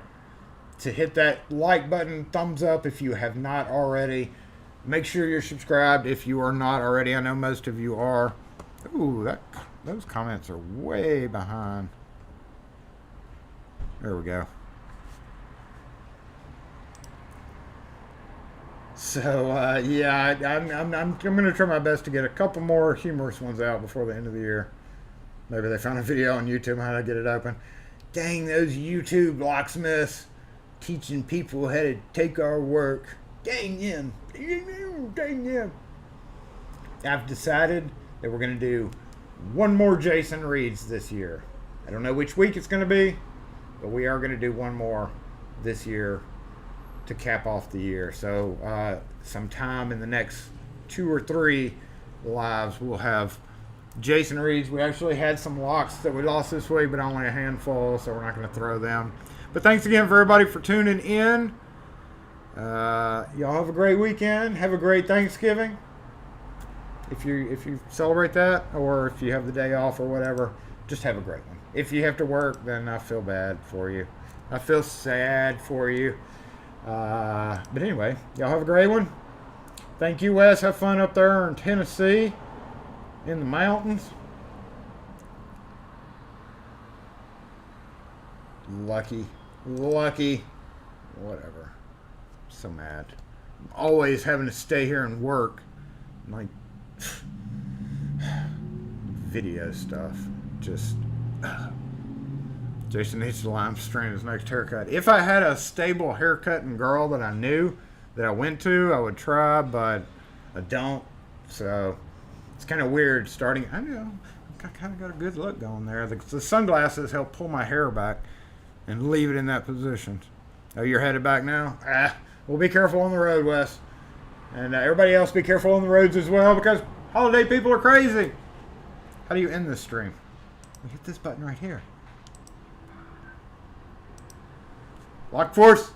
S1: to hit that like button, thumbs up if you have not already. Make sure you're subscribed if you are not already. I know most of you are. Ooh, those comments are way behind. There we go. So yeah, I'm gonna try my best to get a couple more humorous ones out before the end of the year. Maybe they found a video on YouTube how to get it open. Dang those YouTube locksmiths teaching people how to take our work. Dang them. Dang them. I've decided that we're gonna do one more Jason Reeds this year. I don't know which week it's gonna be, but we are gonna do one more this year to cap off the year. So sometime in the next 2 or 3 lives, we'll have Jason Reeds. We actually had some locks that we lost this week, but only a handful, so we're not going to throw them. But thanks again for everybody for tuning in. Y'all have a great weekend. Have a great Thanksgiving. If you celebrate that, or if you have the day off or whatever, just have a great one. If you have to work, then I feel bad for you. I feel sad for you. But anyway, y'all have a great one. Thank you, Wes. Have fun up there in Tennessee, in the mountains. Lucky. Whatever. I'm so mad. I'm always having to stay here and work. Like, video stuff. Just... Jason needs to limestream his next haircut. If I had a stable haircutting girl that I knew, that I went to, I would try, but I don't. So it's kind of weird starting. I know I kind of got a good look going there. The sunglasses help pull my hair back and leave it in that position. Oh, you're headed back now? Well, be careful on the road, Wes. And everybody else be careful on the roads as well, because holiday people are crazy. How do you end this stream? You hit this button right here. Lock force.